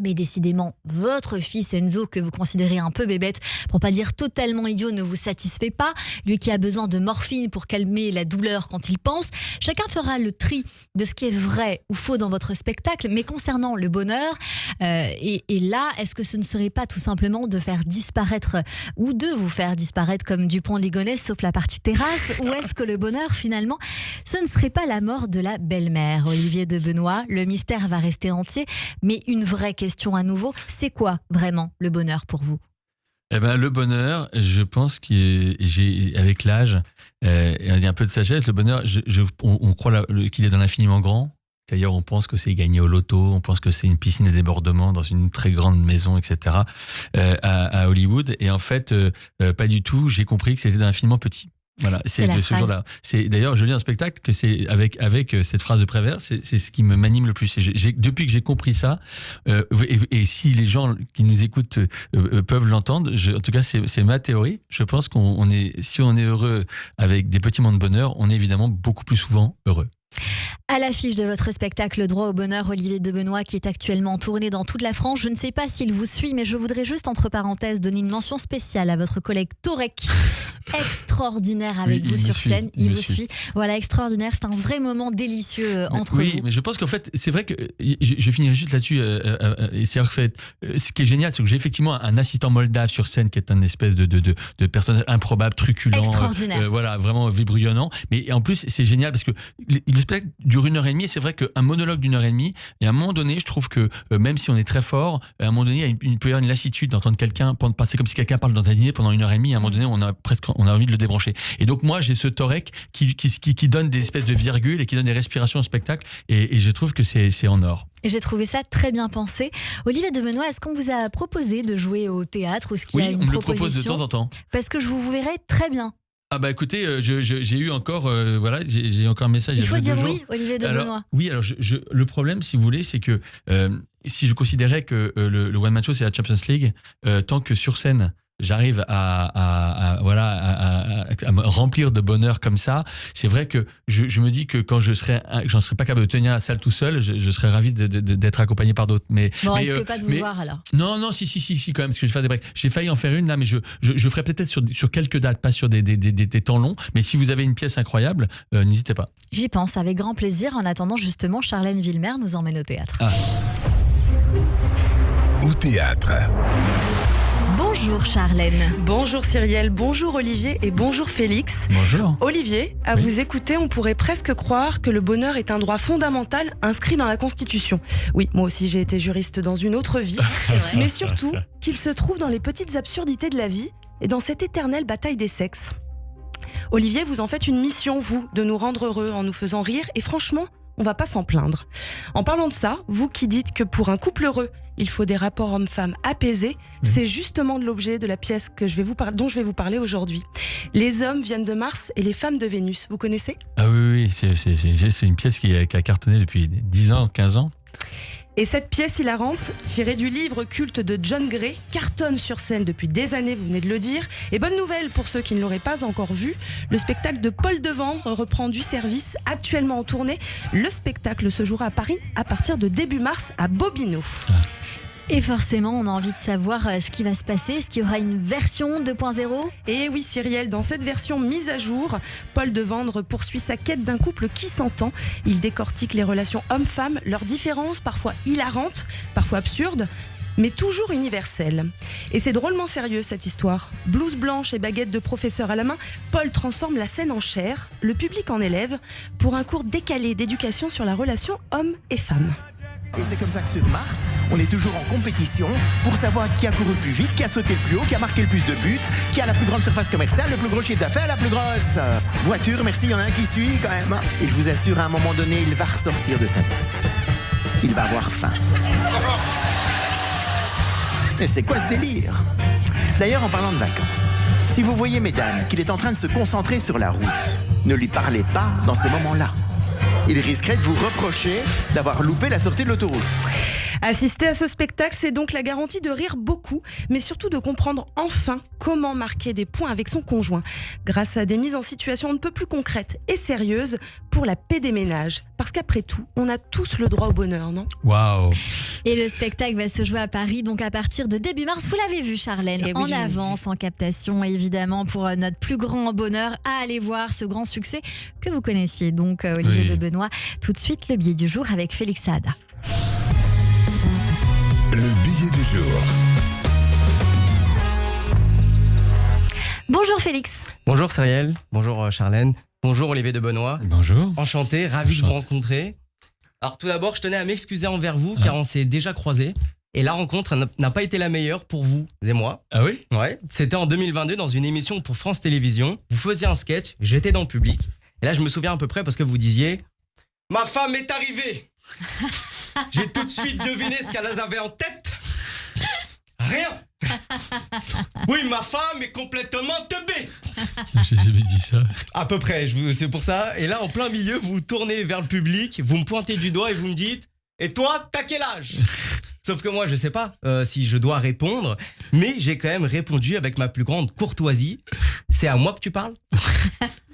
Mais décidément, votre fils Enzo, que vous considérez un peu bébête, pour pas dire totalement idiot, ne vous satisfait pas. Lui qui a besoin de morphine pour calmer la douleur quand il pense. Chacun fera le tri de ce qui est vrai ou faux dans votre spectacle. Mais concernant le bonheur, et là, est-ce que ce ne serait pas tout simplement de faire disparaître, ou de vous faire disparaître comme Dupont de Ligonnès, sauf la partie terrasse, ou est-ce que le bonheur, finalement, ce ne serait pas la mort de la belle-mère? Olivier de Benoît, le mystère va rester entier, mais une vraie question à nouveau, c'est quoi vraiment le bonheur pour vous? Le bonheur, je pense qu'avec l'âge, il y a un peu de sagesse. Le bonheur, on croit qu'il est dans l'infiniment grand. C'est-à-dire, on pense que c'est gagner au loto, on pense que c'est une piscine à débordement dans une très grande maison, etc. À Hollywood. Et en fait, pas du tout. J'ai compris que c'était d'infiniment petit. Voilà, c'est de ce jour-là. D'ailleurs, je lis un spectacle que c'est avec cette phrase de Prévert, c'est ce qui m'anime le plus. Depuis que j'ai compris ça, et si les gens qui nous écoutent peuvent l'entendre, en tout cas c'est ma théorie. Je pense si on est heureux avec des petits moments de bonheur, on est évidemment beaucoup plus souvent heureux. À l'affiche de votre spectacle Droit au bonheur, Olivier de Benoît, qui est actuellement en tournée dans toute la France. Je ne sais pas s'il vous suit, mais je voudrais juste, entre parenthèses, donner une mention spéciale à votre collègue Torek. Extraordinaire avec vous sur scène. Il vous suit. Voilà, extraordinaire. C'est un vrai moment délicieux entre vous. Oui, mais je pense qu'en fait, c'est vrai que je finirai juste là-dessus. Ce qui est génial, c'est que j'ai effectivement un assistant moldave sur scène qui est un espèce de personnage improbable, truculent. Extraordinaire. Voilà, vraiment vibrillonnant. Mais en plus, c'est génial parce que le spectacle dure 1h30 et c'est vrai qu'un monologue d'1h30, et à un moment donné, je trouve que même si on est très fort, à un moment donné, il peut y avoir une lassitude d'entendre quelqu'un passer comme si quelqu'un parle dans ta dîner pendant 1h30, et à un moment donné, on a envie de le débrancher. Et donc moi, j'ai ce Torek qui donne des espèces de virgules et qui donne des respirations au spectacle, et je trouve que c'est en or. Et j'ai trouvé ça très bien pensé. Olivier de Benoît, est-ce qu'on vous a proposé de jouer au théâtre ou est-ce qu'il y a une proposition? Oui, on me le propose de temps en temps. Parce que je vous verrai très bien. Ah bah écoutez, j'ai eu encore j'ai encore un message. Il faut dire oui, Olivier de Benoît. Oui, alors le problème, si vous voulez, c'est que si je considérais que le one man show c'est la Champions League, tant que sur scène j'arrive à me remplir de bonheur comme ça, c'est vrai que je me dis que quand j'en serais pas capable de tenir la salle tout seul, je serais ravi d'être accompagné par d'autres. Mais bon, risque pas de vous voir alors. Non, si quand même, parce que je vais faire des breaks. J'ai failli en faire une là, mais je ferai peut-être sur quelques dates, pas sur des temps longs. Mais si vous avez une pièce incroyable, n'hésitez pas. J'y pense avec grand plaisir. En attendant, justement, Charlène Villemer nous emmène au théâtre. Au théâtre. Bonjour Charlène. Bonjour Cyrielle, bonjour Olivier et bonjour Félix. Bonjour. Olivier, à vous écouter, on pourrait presque croire que le bonheur est un droit fondamental inscrit dans la Constitution. Oui, moi aussi j'ai été juriste dans une autre vie, mais surtout qu'il se trouve dans les petites absurdités de la vie et dans cette éternelle bataille des sexes. Olivier, vous en faites une mission, vous, de nous rendre heureux en nous faisant rire et franchement, on va pas s'en plaindre. En parlant de ça, vous qui dites que pour un couple heureux, il faut des rapports hommes-femmes apaisés, c'est justement de l'objet de la pièce dont je vais vous parler aujourd'hui. Les hommes viennent de Mars et les femmes de Vénus. Vous connaissez ? Ah oui, c'est une pièce qui a cartonné depuis 10 ans, 15 ans. Et cette pièce hilarante, tirée du livre culte de John Gray, cartonne sur scène depuis des années, vous venez de le dire. Et bonne nouvelle pour ceux qui ne l'auraient pas encore vu, le spectacle de Paul Devendre reprend du service, actuellement en tournée. Le spectacle se jouera à Paris à partir de début mars à Bobino. Et forcément, on a envie de savoir ce qui va se passer. Est-ce qu'il y aura une version 2.0 ? Et oui Cyrielle, dans cette version mise à jour, Paul Devendre poursuit sa quête d'un couple qui s'entend. Il décortique les relations hommes-femmes, leurs différences parfois hilarantes, parfois absurdes, mais toujours universelles. Et c'est drôlement sérieux cette histoire. Blouse blanche et baguette de professeur à la main, Paul transforme la scène en chair, le public en élève, pour un cours décalé d'éducation sur la relation homme et femme. Et c'est comme ça que sur Mars, on est toujours en compétition pour savoir qui a couru le plus vite, qui a sauté le plus haut, qui a marqué le plus de buts, qui a la plus grande surface commerciale, le plus gros chiffre d'affaires, la plus grosse voiture. Merci, il y en a un qui suit quand même. Et je vous assure, à un moment donné, il va ressortir de sa tête. Il va avoir faim. Et c'est quoi ce délire ? D'ailleurs, en parlant de vacances, si vous voyez, mesdames, qu'il est en train de se concentrer sur la route, ne lui parlez pas dans ces moments-là. Il risquerait de vous reprocher d'avoir loupé la sortie de l'autoroute. Assister à ce spectacle, c'est donc la garantie de rire beaucoup, mais surtout de comprendre enfin comment marquer des points avec son conjoint, grâce à des mises en situation un peu plus concrètes et sérieuses pour la paix des ménages. Parce qu'après tout, on a tous le droit au bonheur, non ? Waouh. Et le spectacle va se jouer à Paris, donc à partir de début mars. Vous l'avez vu, Charlène, Eh oui, en j'ai avance, en captation, évidemment, pour notre plus grand bonheur, à aller voir ce grand succès que vous connaissiez, donc Olivier Oui. de Benoît. Tout de suite, le billet du jour avec Félix Saada. Le billet du jour. Bonjour Félix. Bonjour Cyrielle, bonjour Charlène, bonjour Olivier de Benoît. Bonjour. Enchanté, ravi de vous Enchanté. rencontrer. Alors tout d'abord, je tenais à m'excuser envers vous car on s'est déjà croisés et la rencontre n'a pas été la meilleure pour vous et moi. Ah oui ? Ouais, c'était en 2022 dans une émission pour France Télévisions. Vous faisiez un sketch, j'étais dans le public et là je me souviens à peu près parce que vous disiez « Ma femme est arrivée !» J'ai tout de suite deviné ce qu'elle avait en tête. Rien. Oui, ma femme est complètement teubée. J'ai jamais dit ça. À peu près, c'est pour ça. Et là, en plein milieu, vous vous tournez vers le public, vous me pointez du doigt et vous me dites « Et toi, t'as quel âge ?» Sauf que moi, je sais pas si je dois répondre, mais j'ai quand même répondu avec ma plus grande courtoisie. C'est à moi que tu parles ?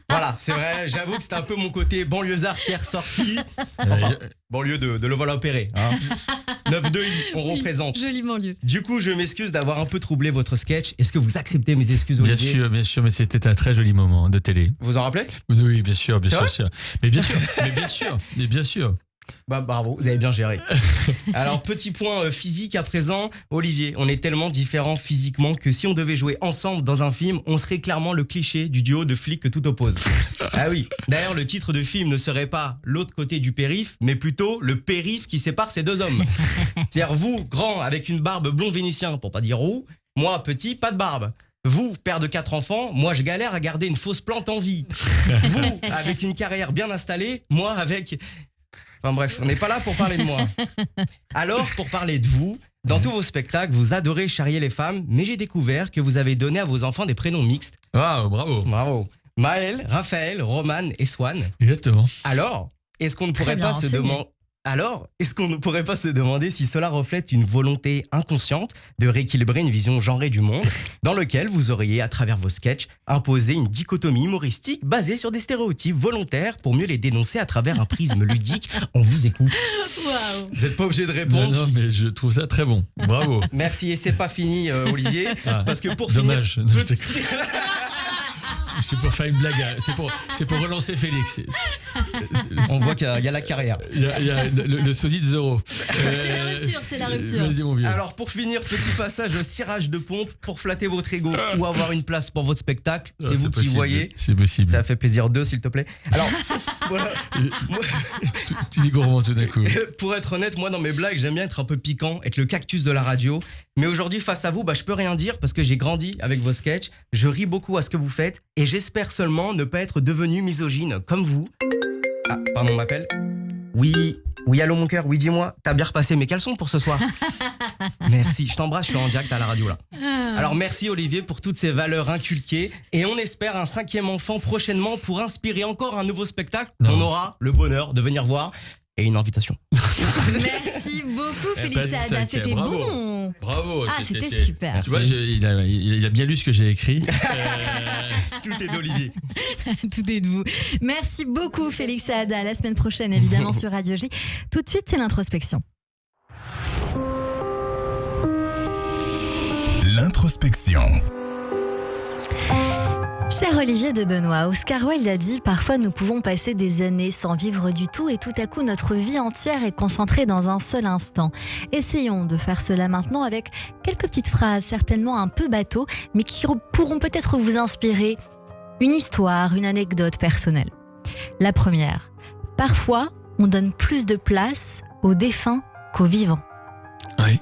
Voilà, c'est vrai, j'avoue que c'était un peu mon côté banlieusard qui est ressorti. Enfin, banlieue de Levallois-Perret. Hein. 9-2-I, on représente. Joliment lieu. Du coup, je m'excuse d'avoir un peu troublé votre sketch. Est-ce que vous acceptez mes excuses, Olivier ? Bien sûr, mais c'était un très joli moment de télé. Vous en rappelez ? Oui, bien sûr, C'est vrai sûr. Mais bien sûr. Bah bravo, vous avez bien géré. Alors petit point physique à présent, Olivier, on est tellement différents physiquement que si on devait jouer ensemble dans un film, on serait clairement le cliché du duo de flics que tout oppose. Ah oui, d'ailleurs le titre de film ne serait pas l'autre côté du périph', mais plutôt le périph' qui sépare ces deux hommes. C'est-à-dire vous, grand, avec une barbe blond vénitien, pour pas dire roux, moi, petit, pas de barbe. Vous, père de 4 enfants, moi je galère à garder une fausse plante en vie. Vous, avec une carrière bien installée, moi avec... Enfin bref, on n'est pas là pour parler de moi. Alors, pour parler de vous, dans tous vos spectacles, vous adorez charrier les femmes, mais j'ai découvert que vous avez donné à vos enfants des prénoms mixtes. Waouh, bravo. Bravo. Maël, Raphaël, Roman et Swan. Exactement. Alors, est-ce qu'on ne Très pourrait bien pas se renseigné. demander... Alors, est-ce qu'on ne pourrait pas se demander si cela reflète une volonté inconsciente de rééquilibrer une vision genrée du monde, dans lequel vous auriez, à travers vos sketchs, imposé une dichotomie humoristique basée sur des stéréotypes volontaires pour mieux les dénoncer à travers un prisme ludique ? On vous écoute. Waouh. Vous n'êtes pas obligé de répondre. Non, mais je trouve ça très bon. Bravo. Merci, et c'est pas fini, Olivier, Ah, parce que pour dommage. finir... Non, je C'est pour faire une blague. C'est pour relancer Félix. On voit qu'il y a la carrière. Il y a le sosie de Zoro. C'est la rupture. Vas-y, mon vieux. Alors pour finir, petit passage cirage de pompe pour flatter votre ego ou avoir une place pour votre spectacle. Ah, C'est vous qui possible. voyez. C'est possible. Ça fait plaisir d'eux, s'il te plaît. Alors, voilà. Moi, Tu dis gourmand tout d'un coup. pour être honnête, moi dans mes blagues, j'aime bien être un peu piquant, être le cactus de la radio. Mais aujourd'hui, face à vous, je peux rien dire parce que j'ai grandi avec vos sketchs. Je ris beaucoup à ce que vous faites et j'espère seulement ne pas être devenu misogyne comme vous. Ah, pardon, on m'appelle. Oui, allô mon cœur, oui, dis-moi, t'as bien repassé mes caleçons pour ce soir. Merci, je t'embrasse, je suis en direct à la radio là. Alors merci Olivier pour toutes ces valeurs inculquées et on espère un 5e enfant prochainement pour inspirer encore un nouveau spectacle. Non. On aura le bonheur de venir voir et une invitation. Merci beaucoup, Félix pas dit Saada. ça, C'était bravo. bon. Bravo. Ah, c'était super. Tu vois, il a bien lu ce que j'ai écrit. Tout est d'Olivier. Tout est de vous. Merci beaucoup, Félix Saada. La semaine prochaine, évidemment, sur Radio J. Tout de suite, c'est l'introspection. introspection. Cher Olivier de Benoît, Oscar Wilde a dit « Parfois nous pouvons passer des années sans vivre du tout et tout à coup notre vie entière est concentrée dans un seul instant. » Essayons de faire cela maintenant avec quelques petites phrases certainement un peu bateaux mais qui pourront peut-être vous inspirer une histoire, une anecdote personnelle. La première, parfois on donne plus de place aux défunts qu'aux vivants. Oui.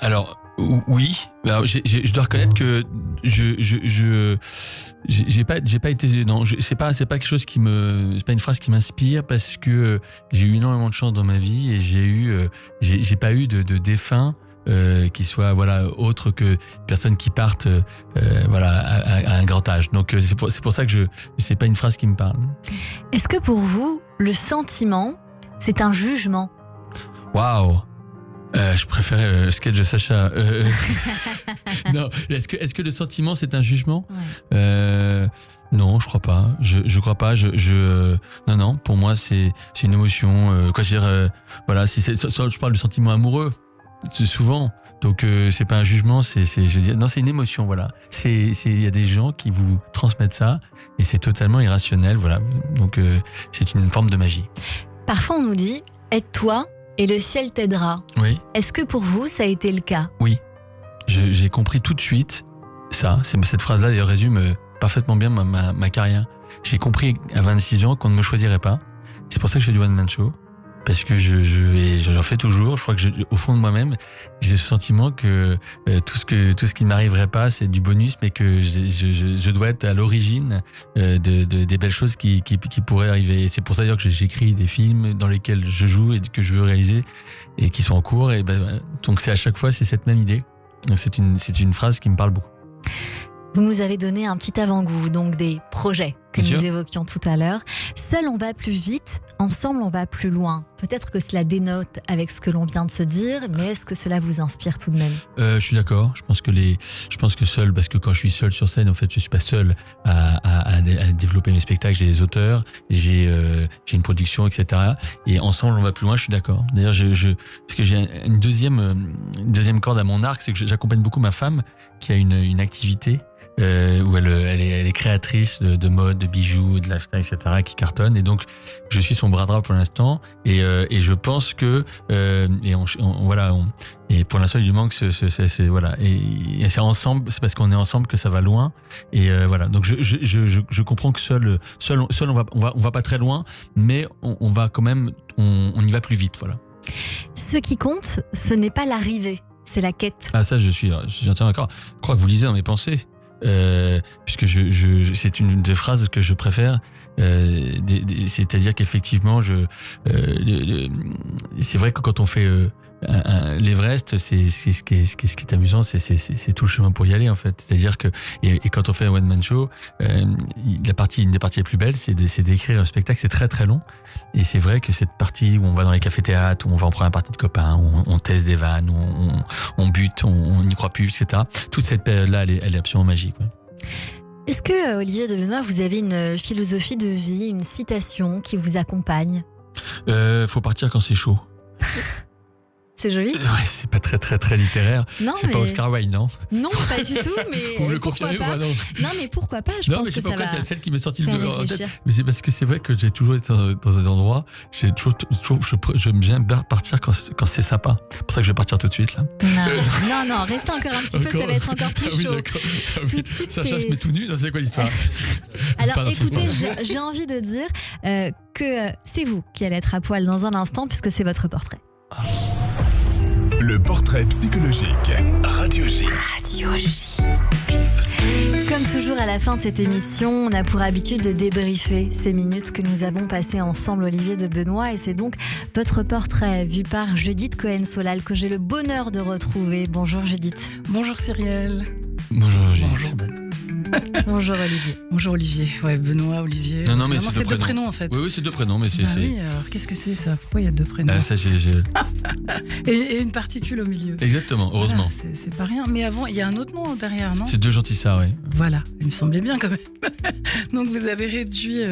Alors... Oui, alors, je dois reconnaître que j'ai pas été, non, c'est pas quelque chose c'est pas une phrase qui m'inspire parce que j'ai eu énormément de chance dans ma vie et j'ai pas eu de défunts qui soient autres que personnes qui partent à un grand âge. Donc c'est pour ça que c'est pas une phrase qui me parle. Est-ce que pour vous le sentiment c'est un jugement? Waouh. Je préférais le sketch de Sacha. Non, est-ce que le sentiment c'est un jugement? Non, je crois pas. Je crois pas. Non. Pour moi, c'est une émotion. Je parle de sentiment amoureux. C'est souvent. Donc c'est pas un jugement. C'est une émotion. Voilà. Il y a des gens qui vous transmettent ça et c'est totalement irrationnel. Voilà. Donc c'est une forme de magie. Parfois, on nous dit aide-toi. Et le ciel t'aidera. Oui. Est-ce que pour vous, ça a été le cas? Oui. J'ai compris tout de suite ça. Cette phrase-là, elle résume parfaitement bien ma carrière. J'ai compris à 26 ans qu'on ne me choisirait pas. C'est pour ça que je fais du one-man show. Parce que j'en fais toujours. Je crois que au fond de moi-même, j'ai ce sentiment que tout ce qui ne m'arriverait pas, c'est du bonus, mais que je dois être à l'origine des belles choses qui pourraient arriver. Et c'est pour ça d'ailleurs que j'écris des films dans lesquels je joue et que je veux réaliser et qui sont en cours. Et donc c'est à chaque fois, c'est cette même idée. Donc c'est une phrase qui me parle beaucoup. Vous nous avez donné un petit avant-goût, donc des projets que nous évoquions tout à l'heure. Seul on va plus vite, ensemble on va plus loin. Peut-être que cela dénote avec ce que l'on vient de se dire, mais est-ce que cela vous inspire tout de même? Je suis d'accord. Je pense que seul, parce que quand je suis seul sur scène, en fait, je suis pas seul à développer mes spectacles. J'ai des auteurs, j'ai une production, etc. Et ensemble on va plus loin. Je suis d'accord. D'ailleurs, parce que j'ai une deuxième corde à mon arc, c'est que j'accompagne beaucoup ma femme qui a une activité. Où elle est créatrice de mode, de bijoux, de lifestyle, etc., qui cartonne. Et donc, je suis son bras droit pour l'instant. Et je pense que et pour l'instant, il lui manque et c'est ensemble. C'est parce qu'on est ensemble que ça va loin. Et voilà. Donc, je comprends que seul, on va pas très loin, mais on va quand même, on y va plus vite. Voilà. Ce qui compte, ce n'est pas l'arrivée, c'est la quête. Ah, ça, j'en tiens d'accord. Je crois que vous lisez dans mes pensées. Puisque c'est une des phrases que je préfère, c'est-à-dire qu'effectivement c'est vrai que quand on fait l'Everest, c'est ce qui est amusant, c'est tout le chemin pour y aller en fait. C'est-à-dire que et quand on fait un one man show, une des parties les plus belles, c'est d'écrire un spectacle. C'est très très long, et c'est vrai que cette partie où on va dans les cafés-théâtres, où on va en prendre un parti de copains, où on teste des vannes, où on bute, on n'y croit plus, etc. Toute cette période-là, elle est absolument magique. Ouais. Est-ce que Olivier de Benoît, vous avez une philosophie de vie, une citation qui vous accompagne? Faut partir quand c'est chaud. C'est joli. Ouais, c'est pas très très très littéraire. Non, c'est pas Oscar Wilde, non? Non, pas du tout, mais vous me le confirmez ou pas? Non, mais pourquoi pas? Je pense que ça va. C'est celle qui m'est sortie en réfléchir. tête. Mais c'est parce que c'est vrai que j'ai toujours été dans des endroits, j'aime bien partir quand c'est sympa. C'est pour ça que je vais partir tout de suite là. Non, restez encore un petit peu, ça va être encore plus chaud. Tout de suite, Sacha se met tout nu, c'est quoi l'histoire? Alors écoutez, j'ai envie de dire que c'est vous qui allez être à poil dans un instant puisque c'est votre portrait. Le portrait psychologique. Radio J. Comme toujours à la fin de cette émission, on a pour habitude de débriefer ces minutes que nous avons passées ensemble, Olivier de Benoît. Et c'est donc votre portrait vu par Judith Cohen-Solal que j'ai le bonheur de retrouver. Bonjour Judith. Bonjour Cyrielle. Bonjour Judith. Bonjour Dan. Bonjour Olivier. Bonjour Olivier. Ouais, Benoît, Olivier. Non, mais c'est deux prénoms en fait. Oui, c'est deux prénoms, mais c'est. Oui, alors qu'est-ce que c'est ça? Pourquoi il y a deux prénoms? Ça, et une particule au milieu. Exactement, heureusement. Voilà, c'est pas rien. Mais avant, il y a un autre nom derrière, non? C'est deux gentillats, oui. Voilà, il me semblait bien quand même. Donc vous avez réduit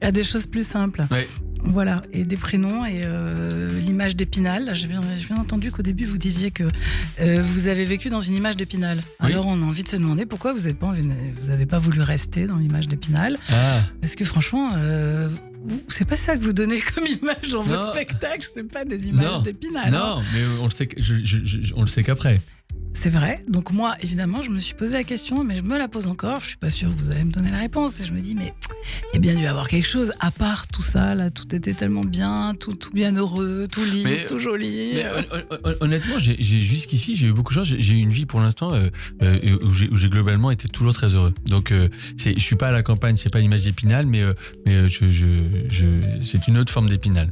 à des choses plus simples. Oui. Voilà, et des prénoms et l'image d'Épinal. J'ai bien entendu qu'au début vous disiez que vous avez vécu dans une image d'Épinal. Oui. Alors on a envie de se demander pourquoi vous n'avez pas voulu rester dans l'image d'Épinal. Ah, Parce que franchement, c'est pas ça que vous donnez comme image dans vos Non. spectacles, c'est pas des images Non. d'Épinal. hein. non, mais on le sait, on le sait qu'après. C'est vrai. Donc moi, évidemment, je me suis posé la question, mais je me la pose encore. Je suis pas sûre que vous allez me donner la réponse. Et je me dis, mais il y a bien dû y avoir quelque chose à part tout ça. Là, tout était tellement bien, tout bien heureux, tout lisse, Mais- tout joli. Mais honnêtement, jusqu'ici, j'ai eu beaucoup de chance. J'ai eu une vie pour l'instant où j'ai globalement été toujours très heureux. Donc, je suis pas à la campagne, c'est pas l'image d'Épinal, mais c'est une autre forme d'Épinal.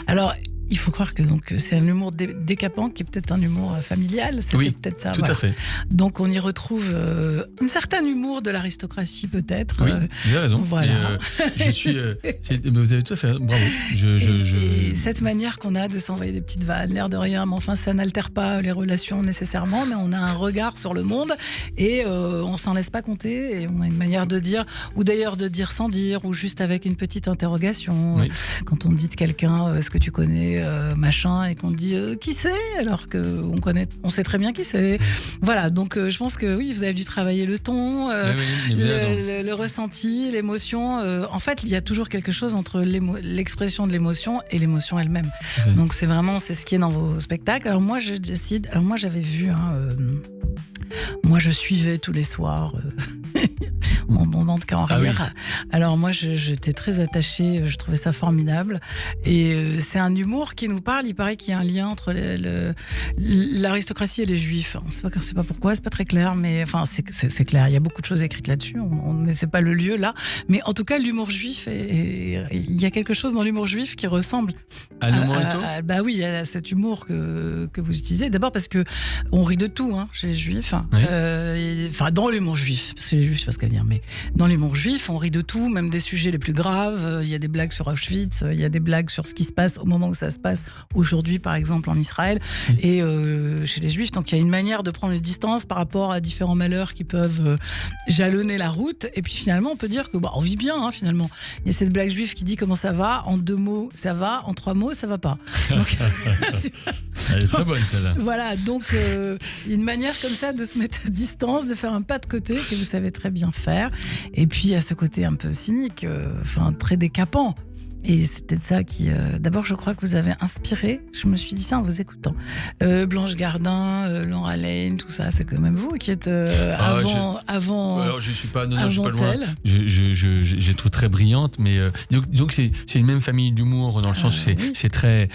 Alors, il faut croire que donc c'est un humour décapant qui est peut-être un humour familial. C'était Oui, peut-être ça. Tout voilà. à fait. Donc on y retrouve un certain humour de l'aristocratie peut-être. Oui, vous avez raison. voilà. Et, je suis. Mais vous avez tout à fait. Bravo. Et cette manière qu'on a de s'envoyer des petites vannes, l'air de rien, mais enfin ça n'altère pas les relations nécessairement, mais on a un regard sur le monde et on s'en laisse pas compter et on a une manière de dire, ou d'ailleurs de dire sans dire, ou juste avec une petite interrogation. Oui. Quand on dit de quelqu'un, est-ce que tu connais machin, et qu'on dit qui c'est, alors on sait très bien qui c'est. Voilà, donc je pense que oui, vous avez dû travailler le ton, mais vous avez raison. le ressenti, l'émotion. En fait, il y a toujours quelque chose entre l'expression de l'émotion et l'émotion elle-même. Oui. Donc c'est ce qui est dans vos spectacles. Alors moi, moi j'avais vu, moi je suivais tous les soirs mon moment de carrière. Alors moi, j'étais très attachée, je trouvais ça formidable. Et c'est un humour qui nous parle. Il paraît qu'il y a un lien entre l'aristocratie et les juifs. On ne sait pas pourquoi, c'est pas très clair, mais enfin c'est clair. Il y a beaucoup de choses écrites là-dessus, mais c'est pas le lieu là. Mais en tout cas, l'humour juif, il y a quelque chose dans l'humour juif qui ressemble À l'humour resto. bah oui, il y a cet humour que vous utilisez. D'abord parce que on rit de tout chez les juifs. Oui. Enfin, dans l'humour juif, parce que les juifs, je sais pas ce qu'à dire, mais dans l'humour juif, on rit de tout, même des sujets les plus graves. Il y a des blagues sur Auschwitz, il y a des blagues sur ce qui se passe au moment où ça se passe, aujourd'hui par exemple en Israël, et chez les juifs. Donc il y a une manière de prendre une distance par rapport à différents malheurs qui peuvent jalonner la route. Et puis finalement, on peut dire que on vit bien finalement. Il y a cette blague juive qui dit comment ça va, en 2 mots ça va, en 3 mots ça va pas. Donc, Elle est très bonne celle-là. voilà, donc une manière comme ça de se mettre à distance, de faire un pas de côté que vous savez très bien faire. Et puis il y a ce côté un peu cynique, très décapant. Et c'est peut-être ça qui... D'abord, je crois que vous avez inspiré, je me suis dit ça en vous écoutant, Blanche Gardin, Laura Lane, tout ça, c'est quand même vous qui êtes avant... Alors je suis pas, non, je suis pas avant loin. elle. Je trouve très brillante, mais donc c'est une même famille d'humour dans le sens où oui. c'est très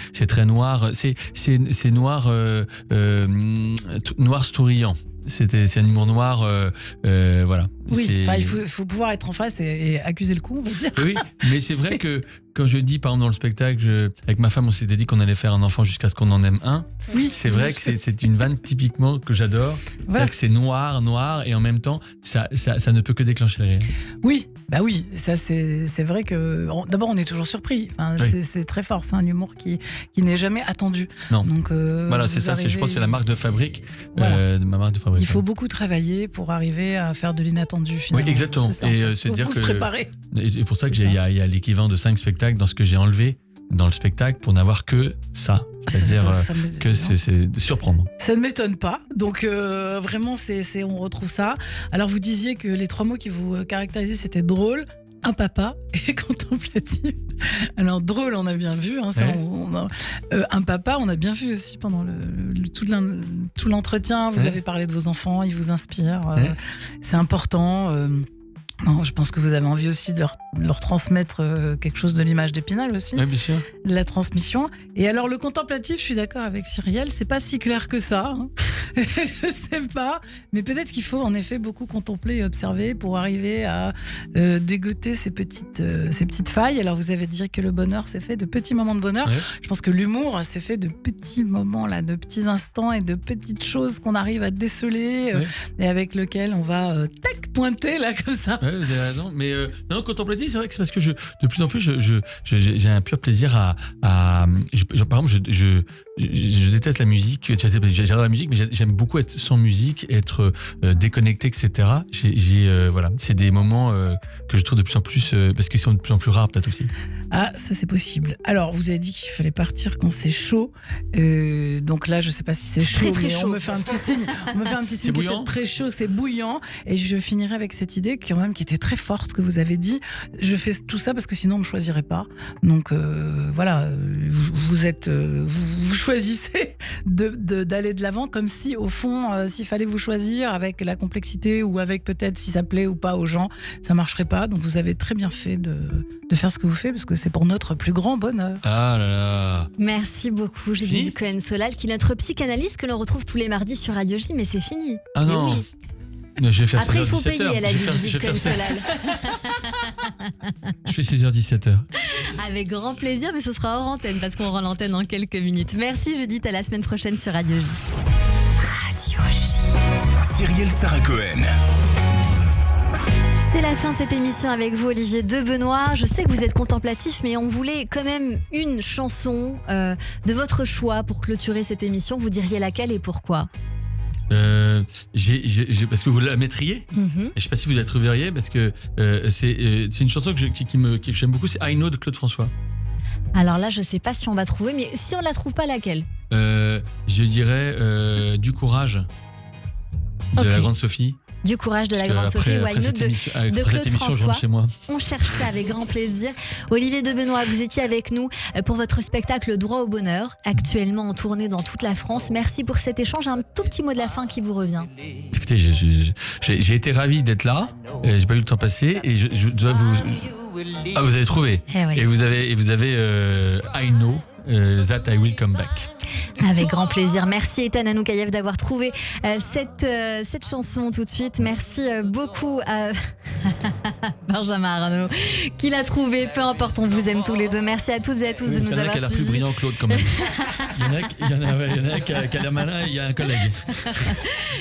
noir, c'est noir, noir souriant. C'est un humour noir, voilà. Oui, C'est- il faut pouvoir être en face et accuser le coup, on va dire. Oui, mais c'est vrai que quand je dis, par exemple, dans le spectacle, avec ma femme, on s'était dit qu'on allait faire un enfant jusqu'à ce qu'on en aime un. Oui, C'est vrai que c'est une vanne typiquement que j'adore. Voilà. C'est-à-dire que c'est noir, et en même temps, ça ne peut que déclencher le rire. Oui, bah oui, ça c'est vrai que d'abord on est toujours surpris. Oui. C'est très fort, c'est un humour qui n'est jamais attendu. Non. Donc Voilà, c'est vous ça. Je pense que c'est la marque de fabrique, Voilà. de ma marque de fabrique. Il faut beaucoup travailler pour arriver à faire de l'inattendu Oui, finalement. exactement. C'est ça, en Et fait. c'est Faut dire beaucoup que se préparer. Et c'est pour ça que C'est il y a l'équivalent de 5 spectacles dans ce que j'ai enlevé dans le spectacle pour n'avoir que ça. C'est-à-dire que c'est de surprendre. Ça ne m'étonne pas. Donc vraiment, on retrouve ça. Alors vous disiez que les 3 mots qui vous caractérisaient, c'était drôle, un papa et contemplatif. Alors drôle, on a bien vu. Ça, Ouais. un papa, on a bien vu aussi pendant tout l'entretien. Vous Ouais. avez parlé de vos enfants, ils vous inspirent. Ouais. C'est important. Non, je pense que vous avez envie aussi de leur transmettre quelque chose de l'image d'Épinal aussi. Oui, bien sûr. La transmission. Et alors le contemplatif, je suis d'accord avec Cyrielle, c'est pas si clair que ça. Je sais pas, mais peut-être qu'il faut en effet beaucoup contempler et observer pour arriver à dégoter ces petites failles. Alors vous avez dit que le bonheur c'est fait de petits moments de bonheur. Ouais. Je pense que l'humour c'est fait de petits moments là, de petits instants et de petites choses qu'on arrive à déceler Ouais. et avec lesquelles on va pointer là comme ça. Ouais, ouais, vous avez raison. Mais non, contemplatif, c'est vrai que c'est parce que de plus en plus, j'ai un pur plaisir par exemple, je déteste la musique. J'adore la musique, mais j'aime beaucoup être sans musique, être déconnecté, etc. Voilà, c'est des moments que je trouve de plus en plus, parce qu'ils sont de plus en plus rares, peut-être aussi. Ah, ça c'est possible. Alors, vous avez dit qu'il fallait partir quand c'est chaud. Donc là, je sais pas si c'est chaud, très mais chaud. on me fait un petit signe. On me fait un petit signe que bouillant. c'est très chaud, c'est bouillant. Et je finirai avec cette idée qui était très forte que vous avez dit. Je fais tout ça parce que sinon on me choisirait pas. Donc voilà, vous choisissez d'aller de l'avant comme si au fond, s'il fallait vous choisir avec la complexité ou avec peut-être si ça plaît ou pas aux gens, ça marcherait pas. Donc vous avez très bien fait de faire ce que vous faites parce que c'est pour notre plus grand bonheur. Ah là là. Merci beaucoup, Judith Cohen-Solal, qui est notre psychanalyste que l'on retrouve tous les mardis sur Radio J, mais c'est fini. Ah Mais non. oui. Non, je vais faire Après, il 16h, faut 17h. payer, elle a dit Je Judith vais faire Cohen-Solal. Je fais 16h, 17h. Avec grand plaisir, mais ce sera hors antenne parce qu'on rend l'antenne dans quelques minutes. Merci Judith, à la semaine prochaine sur Radio J. Radio J. Cyrielle Sarah Cohen. C'est la fin de cette émission avec vous, Olivier Debenoît. Je sais que vous êtes contemplatif, mais on voulait quand même une chanson de votre choix pour clôturer cette émission. Vous diriez laquelle et pourquoi ? Parce que vous la mettriez. Mm-hmm. Et je sais pas si vous la trouveriez parce que c'est une chanson que j'aime beaucoup, c'est I Know de Claude François. Alors là, je sais pas si on va trouver, mais si on la trouve pas, laquelle ? Je dirais Du courage de Ok. la Grande Sophie. Du courage de la Parce Grande que Sophie ou après I Know cette émission, après de cette Claude émission, je rentre François. chez moi. On cherche ça avec grand plaisir. Olivier Debenoît, vous étiez avec nous pour votre spectacle Droit au bonheur, actuellement en tournée dans toute la France. Merci pour cet échange. Un tout petit mot de la fin qui vous revient. Écoutez, j'ai été ravi d'être là. J'ai pas eu le temps passer et je dois vous. Ah, vous avez trouvé. Eh oui. Et vous avez I Know That I Will Come Back. Avec grand plaisir. Merci Ethan Anoukayev d'avoir trouvé cette chanson tout de suite. Merci beaucoup à Benjamin Arnaud qui l'a trouvé. Peu importe, on vous aime tous les deux. Merci à toutes et à tous de nous Il y en a avoir qui a l'air plus suivis. brillant que Claude quand même. Il y en a qui a l'air malin, il y a un collègue.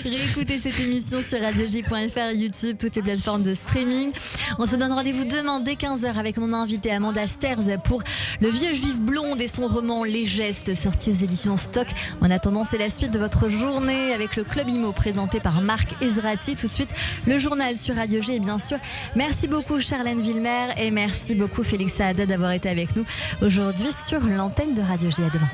Réécoutez cette émission sur radioj.fr, YouTube, toutes les plateformes de streaming. On se donne rendez-vous demain dès 15h avec mon invité Amanda Sterz pour Le Vieux Juif Blonde et son roman Les Gestes, sorti aux éditions Stock. En attendant, c'est la suite de votre journée avec le Club Imo présenté par Marc Ezrati. Tout de suite, le journal sur Radio G et bien sûr, merci beaucoup Charlène Villemer et merci beaucoup Félix Saada d'avoir été avec nous aujourd'hui sur l'antenne de Radio G. À demain.